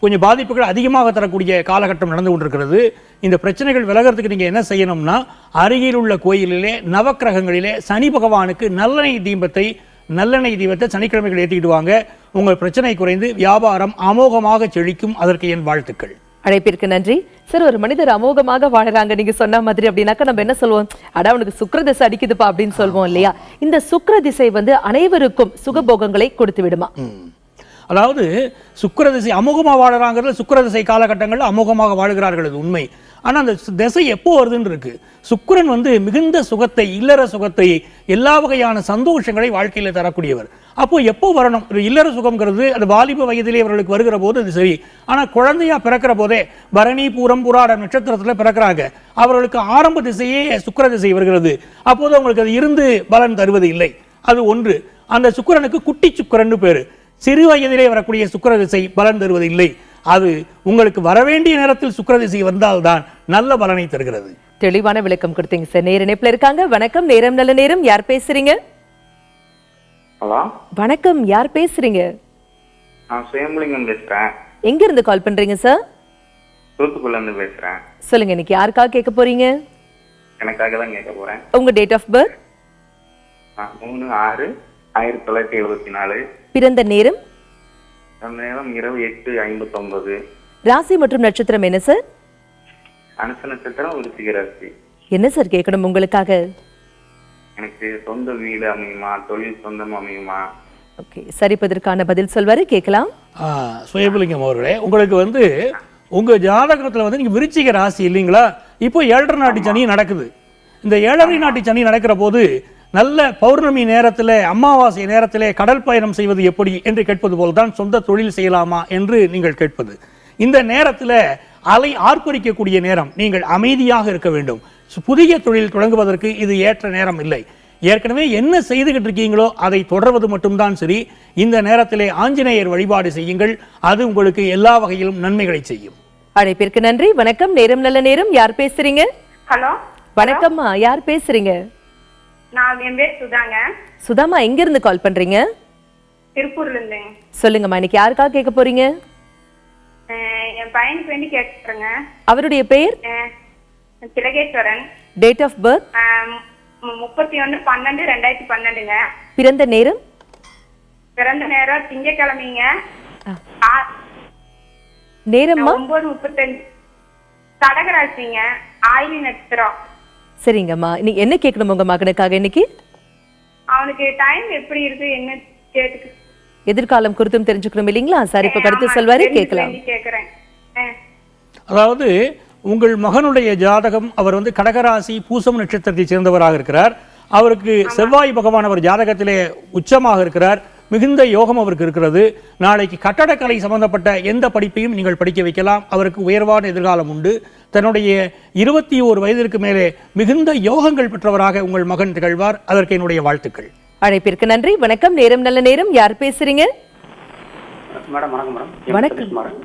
கொஞ்சம் பாதிப்புகள் அதிகமாக தரக்கூடிய காலகட்டம் நடந்து கொண்டிருக்கிறது. இந்த பிரச்சனைகள் விலகிறதுக்கு நீங்கள் என்ன செய்யணும்னா, அருகில் உள்ள கோயிலிலே நவக்கிரகங்களிலே சனி பகவானுக்கு நல்லெண்ணெய் தீபத்தை நல்லெண்ணெய் தீபத்தை சனிக்கிழமைகள் ஏற்றிக்கிட்டு வாங்க. உங்கள் பிரச்சனை குறைந்து வியாபாரம் அமோகமாக செழிக்கும். அதற்கு என் வாழ்த்துக்கள். அழைப்பிற்கு நன்றி சார். ஒரு மனிதர் அமோகமாக வாழறாங்க நீங்க சொன்ன மாதிரி அப்படின்னாக்கா நம்ம என்ன சொல்லுவோம், அடா அவனுக்கு சுக்கிர திசை அடிக்குதுப்பா அப்படின்னு சொல்வோம் இல்லையா? இந்த சுக்கிர திசை வந்து அனைவருக்கும் சுகபோகங்களை கொடுத்து விடுமா? அதாவது சுக்கிரதிசை அமோகமாக வாழறாங்கிறது சுக்கிரதிசை காலகட்டங்களில் அமோகமாக வாழுகிறார்கள், அது உண்மை. ஆனால் அந்த திசை எப்போ வருதுன்னு இருக்கு. சுக்கிரன் வந்து மிகுந்த சுகத்தை, இல்லற சுகத்தை, எல்லா வகையான சந்தோஷங்களை வாழ்க்கையில் தரக்கூடியவர். அப்போ எப்போ வரணும்? இல்லற சுகம்ங்கிறது அது வாலிப வயதிலே அவர்களுக்கு வருகிற போது அது சரி. ஆனால் குழந்தையா பிறக்கிற போதே பரணி பூரம் புராட நட்சத்திரத்தில் பிறக்கிறாங்க, அவர்களுக்கு ஆரம்ப திசையே சுக்கிர திசை வருகிறது. அப்போது அவங்களுக்கு அது இருந்து பலன் தருவது இல்லை. அது ஒன்று. அந்த சுக்கிரனுக்கு குட்டி சுக்கிரன்னு பேரு. சிறு வயதிலே வரக்கூடிய சுக்கிர திசை பலன் தருவது இல்லை. அது உங்களுக்கு வரவேண்டிய நேரத்தில் சுக்கிர திசை வந்தால்தான் நல்ல பலனை தருகிறது. தெளிவான விளக்கம் கொடுத்தீங்க சார். நேர இணைப்புல இருக்காங்க. வணக்கம், நேரம் நல்ல நேரம். யார் பேசுறீங்க? ஹலோ, வணக்கம். யார் பேசுறீங்க? நான் சுயம்பலிங்கம் பேசுறேன். எங்க இருந்து கால் பண்றீங்க சார்? தூத்துக்குடில இருந்து பேசுறேன். சொல்லுங்க, இன்னைக்கு யாருக்காக கேட்க போறீங்க? எனக்காக தான் கேட்க போறேன். உங்க டேட் ஆஃப் பர்த்? 3/6/1974. பிறந்த நேரம்? நேரம் இரவு 8:59. ராசி மற்றும் நட்சத்திரம் என்ன சார்? அனுச நட்சத்திரம், விருச்சிக ராசி. என்ன சார் கேட்கணும் உங்களுக்காக? எனக்கு சொந்த வீடு அமையுமா, தொழில் சொந்தம் அமையுமா? ஓகே, சரி, இதற்கான பதில் சொல்வாரு, கேட்கலாம். சுயம்பலிங்கம் அவர்களே, உங்களுக்கு வந்து உங்க ஜாதகத்துல வந்து நீங்க விருச்சிக ராசி இல்லைங்களா? இப்போ 7.5 நாட்டு சனி நடக்குது. இந்த 7.5 நாட்டு சனி நடக்கிற போது நல்ல பௌர்ணமி நேரத்தில், அமாவாசை நேரத்தில் கடல் பயணம் செய்வது எப்படி என்று கேட்பது போல்தான் சொந்த தொழில் செய்யலாமா என்று நீங்கள் கேட்பது. இந்த நேரத்தில் அலை ஆர்ப்பரிக்கக்கூடிய நேரம். நீங்கள் அமைதியாக இருக்க வேண்டும். புதிய தொழில் தொடங்குவதற்கு இது ஏற்ற நேரம் இல்லை. ஏற்கனவே என்ன செய்துகிட்டு இருக்கீங்களோ அதை தொடர்வது மட்டும்தான் சரி. இந்த நேரத்திலே ஆஞ்சநேயர் வழிபாடு செய்யுங்கள். அது உங்களுக்கு எல்லா வகையிலும் நன்மைகளை செய்யும். அழைப்பிற்கு நன்றி. வணக்கம், நேரம் நல்ல நேரம். யார் பேசுறீங்க? ஹலோ, வணக்கம்மா. யார் பேசுறீங்க? நான் என் பேர் சுதாங்க. சுதாமா, எங்க இருந்து கால் பண்றீங்க? திருப்பூர்ல இருந்துங்க. சொல்லுங்கம்மா, இன்னைக்கு யாருக்காக கேட்க போறீங்க? என் பையனுக்கு வேண்டி கேட்கறேங்க. அவருடைய பெயர்? திலகேஸ்வரன். Date of birth? 31/12/2012ங்க. பிறந்த நேரம்? பிறந்த நேரம் திங்கட்கிழமைங்க. நேரம்மா? 9:35. கடகராசிங்க, ஆயிலி நட்சத்திரம். சரிங்கம்மா, நீ என்ன கேட்கணும் உங்க மகனுக்காக இன்னைக்கு? அவனுக்கு டைம் எப்படி இருக்கு என்ன கேட்டுக்கு எதிர்காலம் குறித்தும் தெரிஞ்சுக்கணும் இல்லைங்களா? சரி, இப்ப கருத்து சொல்வாரு, கேட்கலாம். அதாவது உங்கள் மகனுடைய ஜாதகம், அவர் வந்து கடகராசி பூசம் நட்சத்திரத்தை சேர்ந்தவராக இருக்கிறார். அவருக்கு செவ்வாய் பகவான் அவர் ஜாதகத்திலே உச்சமாக இருக்கிறார். மிகுந்த யோகம் அவருக்கு இருக்கிறது. நாளைக்கு கட்டடக்கலை சம்பந்தப்பட்ட எந்த படிப்பையும் நீங்கள் படிக்க வைக்கலாம். அவருக்கு உயர்வான எதிர்காலம் உண்டு. தன்னுடைய 21 வயதிற்கு மேலே மிகுந்த யோகங்கள் பெற்றவராக உங்கள் மகன் திகழ்வார். அதற்கு என்னுடைய வாழ்த்துக்கள். அழைப்பிற்கு நன்றி. வணக்கம், நேரம் நல்ல நேரம். யார் பேசுறீங்க? மேடம் வணக்கம் மேடம். வணக்கம்.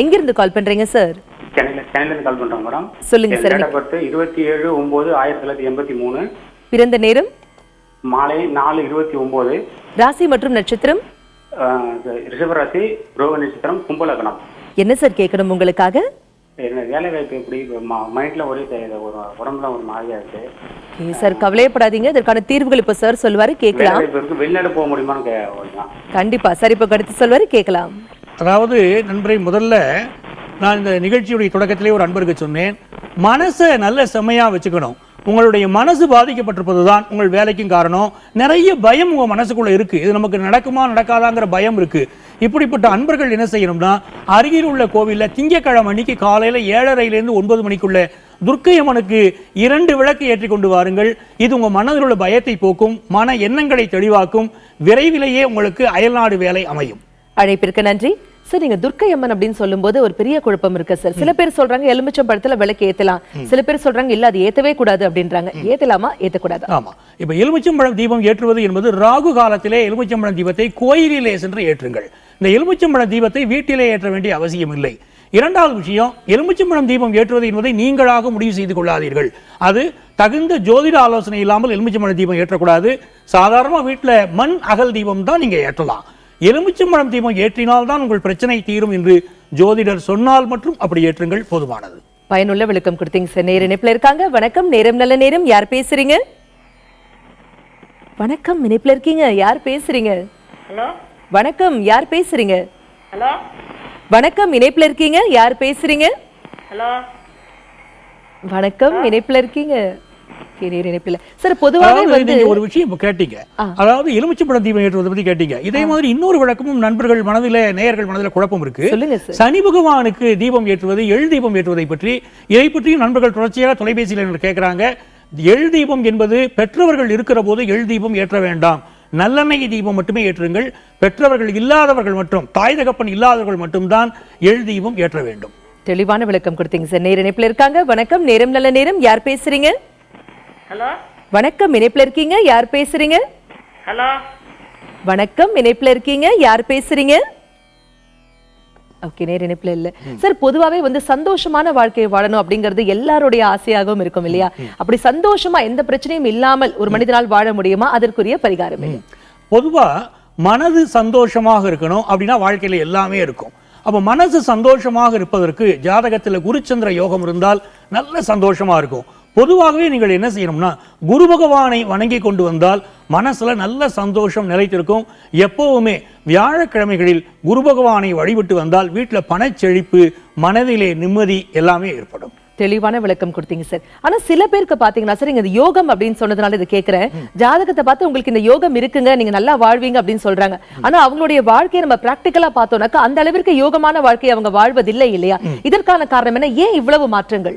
எங்க இருந்து கால் பண்றீங்க சார்? சென்னையில இருந்து கால் பண்றோம் மேடம். சொல்லுங்க சார். 27/9/1983. பிறந்த நேரம்? மாலை 4:29. ராசி மற்றும் நட்சத்திரம்? ரிஷபராசி, ரோக நட்சத்திரம், கும்பலக்னம். என்ன சார் கேட்கணும் உங்களுக்காக? என்ன வேலை வாய்ப்பு எப்படி? மைண்ட்ல ஒரே ஒரு உடம்புல ஒரு மாதிரியா இருக்கு. சார் கவலையப்படாதீங்க, இதற்கான தீர்வுகள் இப்ப சார் சொல்வாரு, கேட்கலாம். வெளிநாடு போக முடியுமான்னு கண்டிப்பா சார், இப்ப கருத்து சொல்வாரு, கேட்கலாம். அதாவது நண்பரை, முதல்ல நான் இந்த நிகழ்ச்சியுடைய தொடக்கத்திலே ஒரு அன்பருக்கு சொன்னேன், மனசை நல்ல செம்மையா வச்சுக்கணும். உங்களுடைய மனசு பாதிக்கப்பட்டிருப்பதுதான் உங்கள் வேலைக்கும் காரணம். நிறைய பயம் உங்க மனசுக்குள்ள இருக்கு. இது நமக்கு நடக்குமா நடக்காதாங்கிற பயம் இருக்கு. இப்படிப்பட்ட அன்பர்கள் என்ன செய்யணும்னா, அருகில் உள்ள கோவில்ல திங்கட்கிழமை அன்னைக்கு காலையில 7:30 9 மணிக்குள்ள துர்க்கையம்மனுக்கு 2 விளக்கு ஏற்றி கொண்டு வாருங்கள். இது உங்க மனதில் உள்ள பயத்தை போக்கும், மன எண்ணங்களை தெளிவாக்கும். விரைவிலேயே உங்களுக்கு அயல்நாடு வேலை அமையும். அழைப்பிற்கு நன்றி சார். நீங்க துர்க்கையம்மன் அப்படின்னு சொல்லும் போது ஒரு பெரிய குழப்பம் இருக்கு சார். சில பேர் சொல்றாங்க எலுமிச்சம்பழத்துல விளக்கு ஏத்தலாம், சில பேர் சொல்றாங்க இல்ல அது ஏத்தவே கூடாது அப்படின்றாங்க. ஏத்தலாமா ஏத்தக்கூடாது? ஆமா, இப்ப எலுமிச்சம்பழம் தீபம் ஏற்றுவது என்பது ராகு காலத்திலே எலுமிச்சம்பழம் தீபத்தை கோயிலிலே சென்று ஏற்றுங்கள். இந்த எலுமிச்சம்பழம் தீபத்தை வீட்டிலே ஏற்ற வேண்டிய அவசியம் இல்லை. இரண்டாவது விஷயம், எலுமிச்சம்பழம் தீபம் ஏற்றுவது என்பதை நீங்களாக முடிவு செய்து கொள்ளாதீர்கள். அது தகுந்த ஜோதிட ஆலோசனை இல்லாமல் எலுமிச்சம்பழம் தீபம் ஏற்றக்கூடாது. சாதாரண வீட்டில் மண் அகல் தீபம் தான் நீங்க ஏற்றலாம். எலுமிச்சம்பழம் தீபம் ஏற்றினால்தான் உங்கள் பிரச்சனை தீரும் என்று ஜோதிடர் சொன்னால் மற்றும் அப்படி ஏற்றுங்கள், போதுமானது. பயனுள்ள விளக்கம் கொடுத்தீங்க சார். நேர இணைப்புல இருக்காங்க. வணக்கம், நேரம் நல்ல நேரம். யார் பேசுறீங்க? வணக்கம், இணைப்புல இருக்கீங்க, யார் பேசுறீங்க? ஹலோ வணக்கம், யார் பேசுறீங்க? ஹலோ வணக்கம், இணைப்புல இருக்கீங்க, யார் பேசுறீங்க? ஹலோ வணக்கம், இணைப்புல இருக்கீங்க. சார் பொதுவாக நீங்க ஒரு விஷயம் இப்ப கேட்டீங்க, அதாவது எலுமிச்சம்பழம் தீபம் ஏற்றுவதை பத்தி கேட்டீங்க. இதே மாதிரி இன்னொரு விளக்கமும் நண்பர்கள் மனதில, நேயர்கள் மனதில குழப்பம் இருக்கு. சனி பகவானுக்கு தீபம் ஏற்றுவது, எள் தீபம் ஏற்றுவதை பற்றி, இதை பற்றியும் நண்பர்கள் தொடர்ச்சியாக தொலைபேசியில் கேட்கிறாங்க. எள் தீபம் என்பது பெற்றவர்கள் இருக்கிற போது எள் தீபம் ஏற்ற வேண்டாம், நல்லெண்ணெய் தீபம் மட்டுமே ஏற்றுங்கள். பெற்றவர்கள் இல்லாதவர்கள் மற்றும் தாய் தகப்பன் இல்லாதவர்கள் மட்டும்தான் எள் தீபம் ஏற்ற வேண்டும். தெளிவான விளக்கம் கொடுத்தீங்க சார். நேர இணைப்புல இருக்காங்க. வணக்கம், நேரம் நல்ல நேரம், யார் பேசுறீங்க? ஹலோ வணக்கம், இணைப்புல இருக்கீங்க, யார் பேசுறீங்க? ஹலோ வணக்கம், இணைப்புல இருக்கீங்க, யார் பேசுறீங்க? ஓகே, நேர இணைப்புல இல்ல சார். பொதுவாவே சந்தோஷமான வாழ்க்கையை வாழணும் அப்படிங்கிறது எல்லாருடைய ஆசையாகவும் இருக்கும் இல்லையா? அப்படி சந்தோஷமா எந்த பிரச்சனையும் இல்லாமல் ஒரு மனிதனால் வாழ முடியுமா? அதற்குரிய பரிகாரம் என்ன? பொதுவா மனது சந்தோஷமாக இருக்கணும் அப்படின்னா வாழ்க்கையில எல்லாமே இருக்கும். அப்ப மனசு சந்தோஷமாக இருப்பதற்கு ஜாதகத்துல குருச்சந்திர யோகம் இருந்தால் நல்ல சந்தோஷமா இருக்கும். பொதுவாகவே நீங்கள் என்ன செய்யணும்னா குரு பகவானை வணங்கி கொண்டு வந்தால் மனசுல நல்ல சந்தோஷம் நிலைத்திருக்கும். எப்பவுமே வியாழக்கிழமைகளில் குரு பகவானை வழிபட்டு வந்தால் வீட்டில் பணச்செழிப்பு, மனதிலே நிம்மதி எல்லாமே ஏற்படும். தெளிவான விளக்கம் கொடுத்தீங்க சார். ஆனா சில பேருக்கு பாத்தீங்கன்னா சார், இந்த யோகம் அப்படின்னு சொன்னதுனால இதை கேட்கிறேன். ஜாதகத்தை பார்த்து உங்களுக்கு இந்த யோகம் இருக்குங்க, நீங்க நல்லா வாழ்வீங்க அப்படின்னு சொல்றாங்க. ஆனா அவங்களுடைய வாழ்க்கையை நம்ம பிராக்டிக்கலா பார்த்தோம்னாக்கா அந்த அளவிற்கு யோகமான வாழ்க்கையை அவங்க வாழ்வதில்லை இல்லையா? இதற்கான காரணம் என்ன? ஏன் இவ்வளவு மாற்றங்கள்?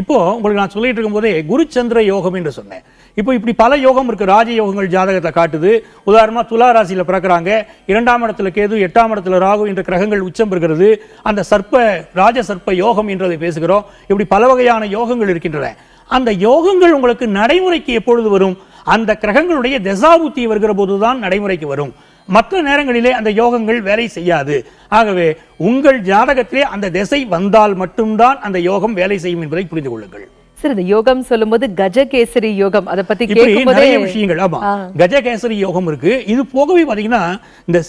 இப்போ உங்களுக்கு நான் சொல்லிட்டு இருக்கும் போதே குருச்சந்திர யோகம் என்று சொன்னேன். இப்போ இப்படி பல யோகம் இருக்கு. ராஜ யோகங்கள் ஜாதகத்தை காட்டுது. உதாரணமா துலா ராசியில பிறக்கிறாங்க, 2ஆம் இடத்துல கேது, 8ஆம் இடத்துல ராகு என்ற கிரகங்கள் உச்சம் பெறுகிறது. அந்த ராஜ சர்ப்ப யோகம் என்றதை பேசுகிறோம். இப்படி பல வகையான யோகங்கள் இருக்கின்றன. அந்த யோகங்கள் உங்களுக்கு நடைமுறைக்கு எப்பொழுது வரும்? அந்த கிரகங்களுடைய தசாபுத்தி வருகிற போதுதான் நடைமுறைக்கு வரும். மற்ற நேரங்களிலே அந்த யோகங்கள் வேலை செய்யாது. ஆகவே உங்கள் ஜாதகத்திலே அந்த திசை வந்தால் மட்டும்தான் அந்த யோகம் வேலை செய்யும் என்பதை புரிந்து கொள்ளுங்கள். சார், இந்த யோகம் சொல்லும்போது கஜகேசரி யோகம், அதை பத்தி கேட்கும்போது நிறைய விஷயங்கள். ஆமா, கஜகேசரி யோகம் இருக்கு. இது போகவே பாத்தீங்கன்னா இந்த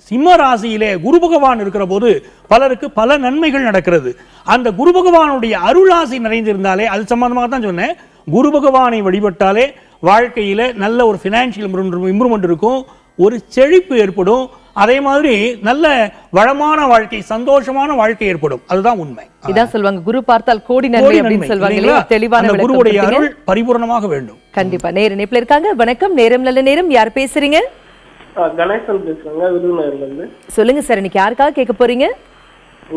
சிம்ம ராசியிலே குரு பகவான் இருக்கிற போது பலருக்கு பல நன்மைகள் நடக்கிறது. அந்த குரு பகவானுடைய அருளாசி நிறைந்திருந்தாலே, அது சம்பந்தமாக தான் சொன்னேன், குரு பகவானை வழிபட்டாலே வாழ்க்கையில நல்ல ஒரு பினான்சியல் இம்ப்ரூவ்மெண்ட் இருக்கும், ஒரு செழிப்பு ஏற்படும். அதே மாதிரி நல்ல வளமான வாழ்க்கை, சந்தோஷமான வாழ்க்கை ஏற்படும். அதுதான் உண்மை. இதான் சொல்வாங்க, குரு பார்த்தால் கோடி நன்மை அப்படின்னு சொல்வாங்க இல்லையா? தெளிவான குருவுடைய அருள் பரிபூர்ணமாக வேண்டும். கண்டிப்பா. நேர இணைப்புல இருக்காங்க. வணக்கம், நேரம் நல்ல நேரம், யார் பேசுறீங்க? கணேசன் பேசுறாங்க, விருதுநகர்ல இருந்து. சொல்லுங்க சார், இன்னைக்கு யாருக்காக கேட்க போறீங்க?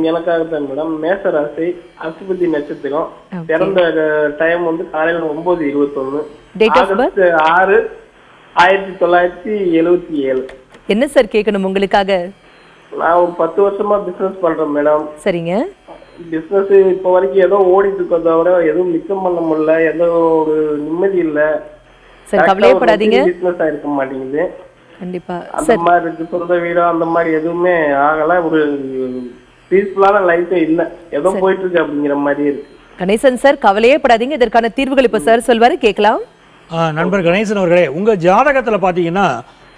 எனக்காக தான் மேடம். மேசராசி, அசுபதி நட்சத்திரம், பிறந்த டைம் காலையில 9:21, ஆகஸ்ட் 6, 1977. என்ன சார் கேட்கணும் உங்களுக்காக? நான் ஒரு 10 வருஷமா பிசினஸ் பண்றேன் மேடம். சரிங்க. பிசினஸ் இப்ப வரைக்கும் ஏதோ ஓடிட்டு இருக்க தவிர எதுவும் மிச்சம் பண்ண முடியல, ஏதோ ஒரு நிம்மதி இல்ல. சார் கவலையப்படாதீங்க, பிசினஸ் ஆயிருக்க மாட்டேங்குது. கண்டிப்பா அந்த மாதிரி இருக்கு. சொந்த வீடோ அந்த மாதிரி எதுவுமே ஆகல. ஒரு பீஸ்ஃபுல்லான லைஃபே இல்ல, ஏதோ போயிட்டு இருக்கு அப்படிங்கிற மாதிரி இருக்கு. கணேசன் சார் கவலையே படாதீங்க, இதற்கான தீர்வுகள் இப்ப சார் சொல்வாரு, கேட்கலாம். நண்பர் கணேசன் அவர்களே, உங்க ஜாதகத்துல பாத்தீங்கன்னா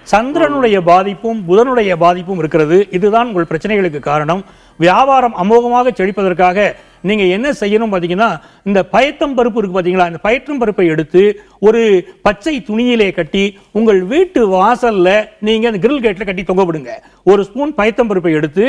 சந்திரனுடைய பாதிப்பும் புதனுடைய பாதிப்பும் இருக்கிறது. இதுதான் உங்கள் பிரச்சனைகளுக்கு காரணம். வியாபாரம் அமோகமாக செழிப்பதற்காக நீங்க என்ன செய்யணும் பாத்தீங்கன்னா, இந்த பயத்தம் பருப்பு இருக்கு பாத்தீங்களா, இந்த பயத்தம் பருப்பை எடுத்து ஒரு பச்சை துணியிலே கட்டி உங்கள் வீட்டு வாசல்ல நீங்க அந்த கிரில் கேட்ல கட்டி தொங்க விடுங்க. ஒரு ஸ்பூன் பயத்தம் பருப்பை எடுத்து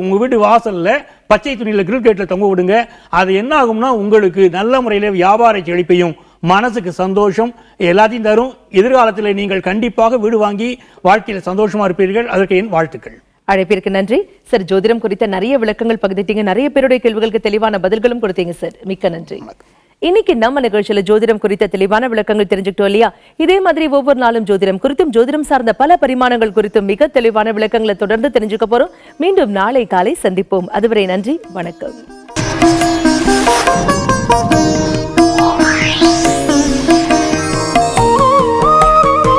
உங்க வீட்டு வாசல்ல பச்சை துணியில கிரில் கேட்ல தொங்க விடுங்க. அது என்ன ஆகும்னா, உங்களுக்கு நல்ல முறையில வியாபார செழிப்பையும் மனசுக்கு சந்தோஷம் எல்லாத்தையும் தரும். எதிர்காலத்தில் நீங்கள் கண்டிப்பாக வீடு வாங்கி வாழ்க்கையில் சந்தோஷமா இருப்பீர்கள். அதற்கு என் வாழ்த்துக்கள். அழைப்பிற்கு நன்றி சார். ஜோதிடம் குறித்த நிறைய விளக்கங்கள் பகிர்ந்தீங்க, நிறைய பேருடைய கேள்விகளுக்கு தெளிவான பதில்களும் கொடுத்தீங்க சார், மிக்க நன்றி. இன்னைக்கு நம்ம நிகழ்ச்சியில ஜோதிடம் குறித்த தெளிவான விளக்கங்கள் தெரிஞ்சுக்கிட்டோம் இல்லையா? இதே மாதிரி ஒவ்வொரு நாளும் ஜோதிடம் குறித்தும் ஜோதிடம் சார்ந்த பல பரிமாணங்கள் குறித்தும் மிக தெளிவான விளக்கங்களை தொடர்ந்து தெரிஞ்சுக்க போறோம். மீண்டும் நாளை காலை சந்திப்போம். அதுவரை நன்றி, வணக்கம்.